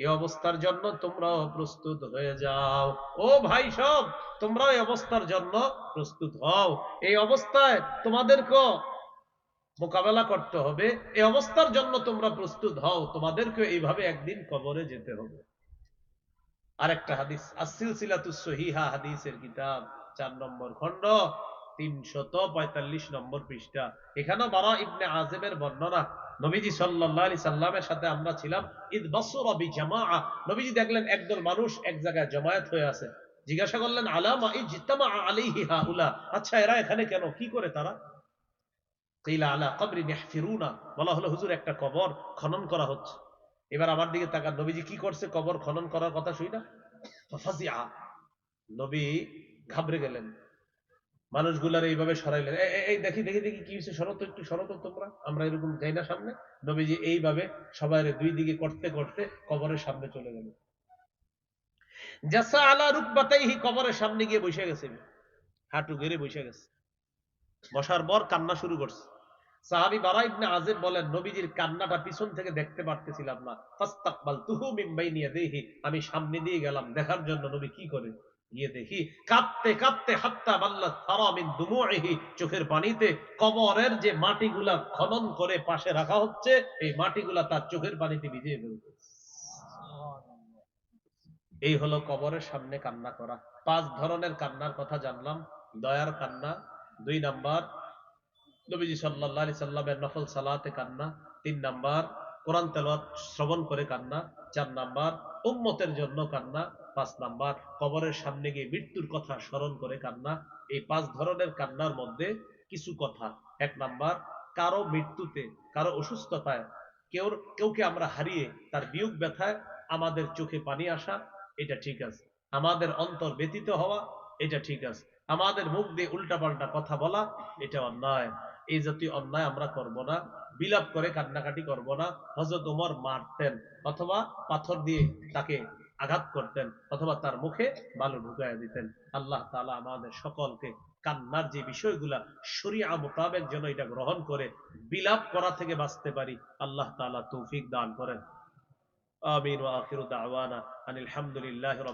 এই অবস্থার জন্য তোমরাও প্রস্তুত হয়ে যাও। ও ভাই সব, তোমরাও এই অবস্থার জন্য প্রস্তুত হও। এই অবস্থায় তোমাদেরকেও মোকাবেলা করতে হবে, এই অবস্থার জন্য তোমরা প্রস্তুত হও, তোমাদেরকে এইভাবে একদিন কবরে যেতে হবে। আরেকটা হাদিস, আস-সিলসিলাতুস সহিহা হাদিসের কিতাব 4 নম্বর খণ্ড 345 নম্বর পৃষ্ঠা। এখানেও বারা ইবনে আযিবের বর্ণনা। নবীজি সাল্লাল্লাহু আলাইহি সাল্লামের সাথে আমরা ছিলাম। ইদ বাসরা বিজামাআ, নবীজি দেখলেন একদল মানুষ এক জায়গায় জমায়েত হয়ে আছে। জিজ্ঞাসা করলেন, আলামা ইজতামা আলাইহি হাউলা, আচ্ছা এরা এখানে কেন, কি করে তারা? কিলা আলা কবরিন ইয়াহফিরুনা, বলা হলো হুজুর একটা কবর খনন করা হচ্ছে। এবার আমার দিকে তাকান, নবীজি কি করছে কবর খনন করার কথা শুই না? ফাজিআ, নবী ঘাবড়ে গেলেন। মানুষগুলার এইভাবে সরাইলেন, এই দেখি দেখি দেখি কি হয়েছে, সরত একটু, সরত তোমরা, আমরা এরকম যাই না সামনে। নবীজি এইভাবে সবাই দুই দিকে করতে করতে কবরের সামনে চলে গেল। জাসা আলা রুকবাতাইহি, কবরের সামনে গিয়ে বসে গেছে, হাঁটু গেড়ে বসে গেছে। বসার পর কান্না শুরু করছে। সাহাবী বারা ইবনে আযিব বলেন, নবীজির কান্নাটা পিছন থেকে দেখতে পারতেছিলাম না। ফাস্তাকবালতুহু মিন বাইনি ইয়াদাইহি, আমি সামনে দিয়ে গেলাম দেখার জন্য নবী কি করে। গিয়ে দেখি কাঁদতে কাঁদতে হাত্তা বাল্লাত সারা মিন দুমুইহি, চোখের পানিতে কবরের যে মাটিগুলা খনন করে পাশে রাখা হচ্ছে, এই মাটিগুলা তার চোখের পানিতে ভিজিয়ে ফেলছে। এই হলো কবরের সামনে কান্না করা। 5 ধরনের কান্নার কথা জানলাম। দয়ার কান্না, 2 নাম্বার নবীজি সাল্লাল্লাহু আলাইহি সাল্লামের নফল সালাতে কান্না, 3 নাম্বার কোরআন তেলাওয়াত শ্রবণ করে কান্না, 4 নাম্বার উম্মতের জন্য কান্না, 5 নাম্বার কবরের সামনে গিয়ে মৃত্যুর কথা স্মরণ করে কান্না। এই 5 ধরনের কান্নার মধ্যে কিছু কথা। 1 নাম্বার, কারো মৃত্যুতে, কারো অসুস্থতায়, কেউকে আমরা হারিয়ে তার বিয়োগ ব্যথায় আমাদের চোখে পানি আসা, এটা ঠিক আছে। আমাদের অন্তর ব্যতীত হওয়া, এটা ঠিক আছে। আমাদের মুখ দিয়ে উল্টাপাল্টা কথা বলা, এটা অন্যায়। এই জাতীয় অন্যায় আমরা করব না। বিলাপ করে কান্নাকাটি করব না। হযরত ওমর মারতেন, অথবা পাথর দিয়ে তাকে আঘাত করতেন, অথবা তার মুখে বালু ঢুকাইয়া দিতেন। আল্লাহ তাআলা আমাদের সকলকে কান্নার যে বিষয়গুলা শরীআ মোতাবেক যেন এটা গ্রহণ করে বিলাপ করা থেকে বাঁচতে পারি, আল্লাহ তাআলা তৌফিক দান করেন। আমিন ওয়া আখিরু দাওয়ানা আনিল হামদুলিল্লাহি রাব্বিল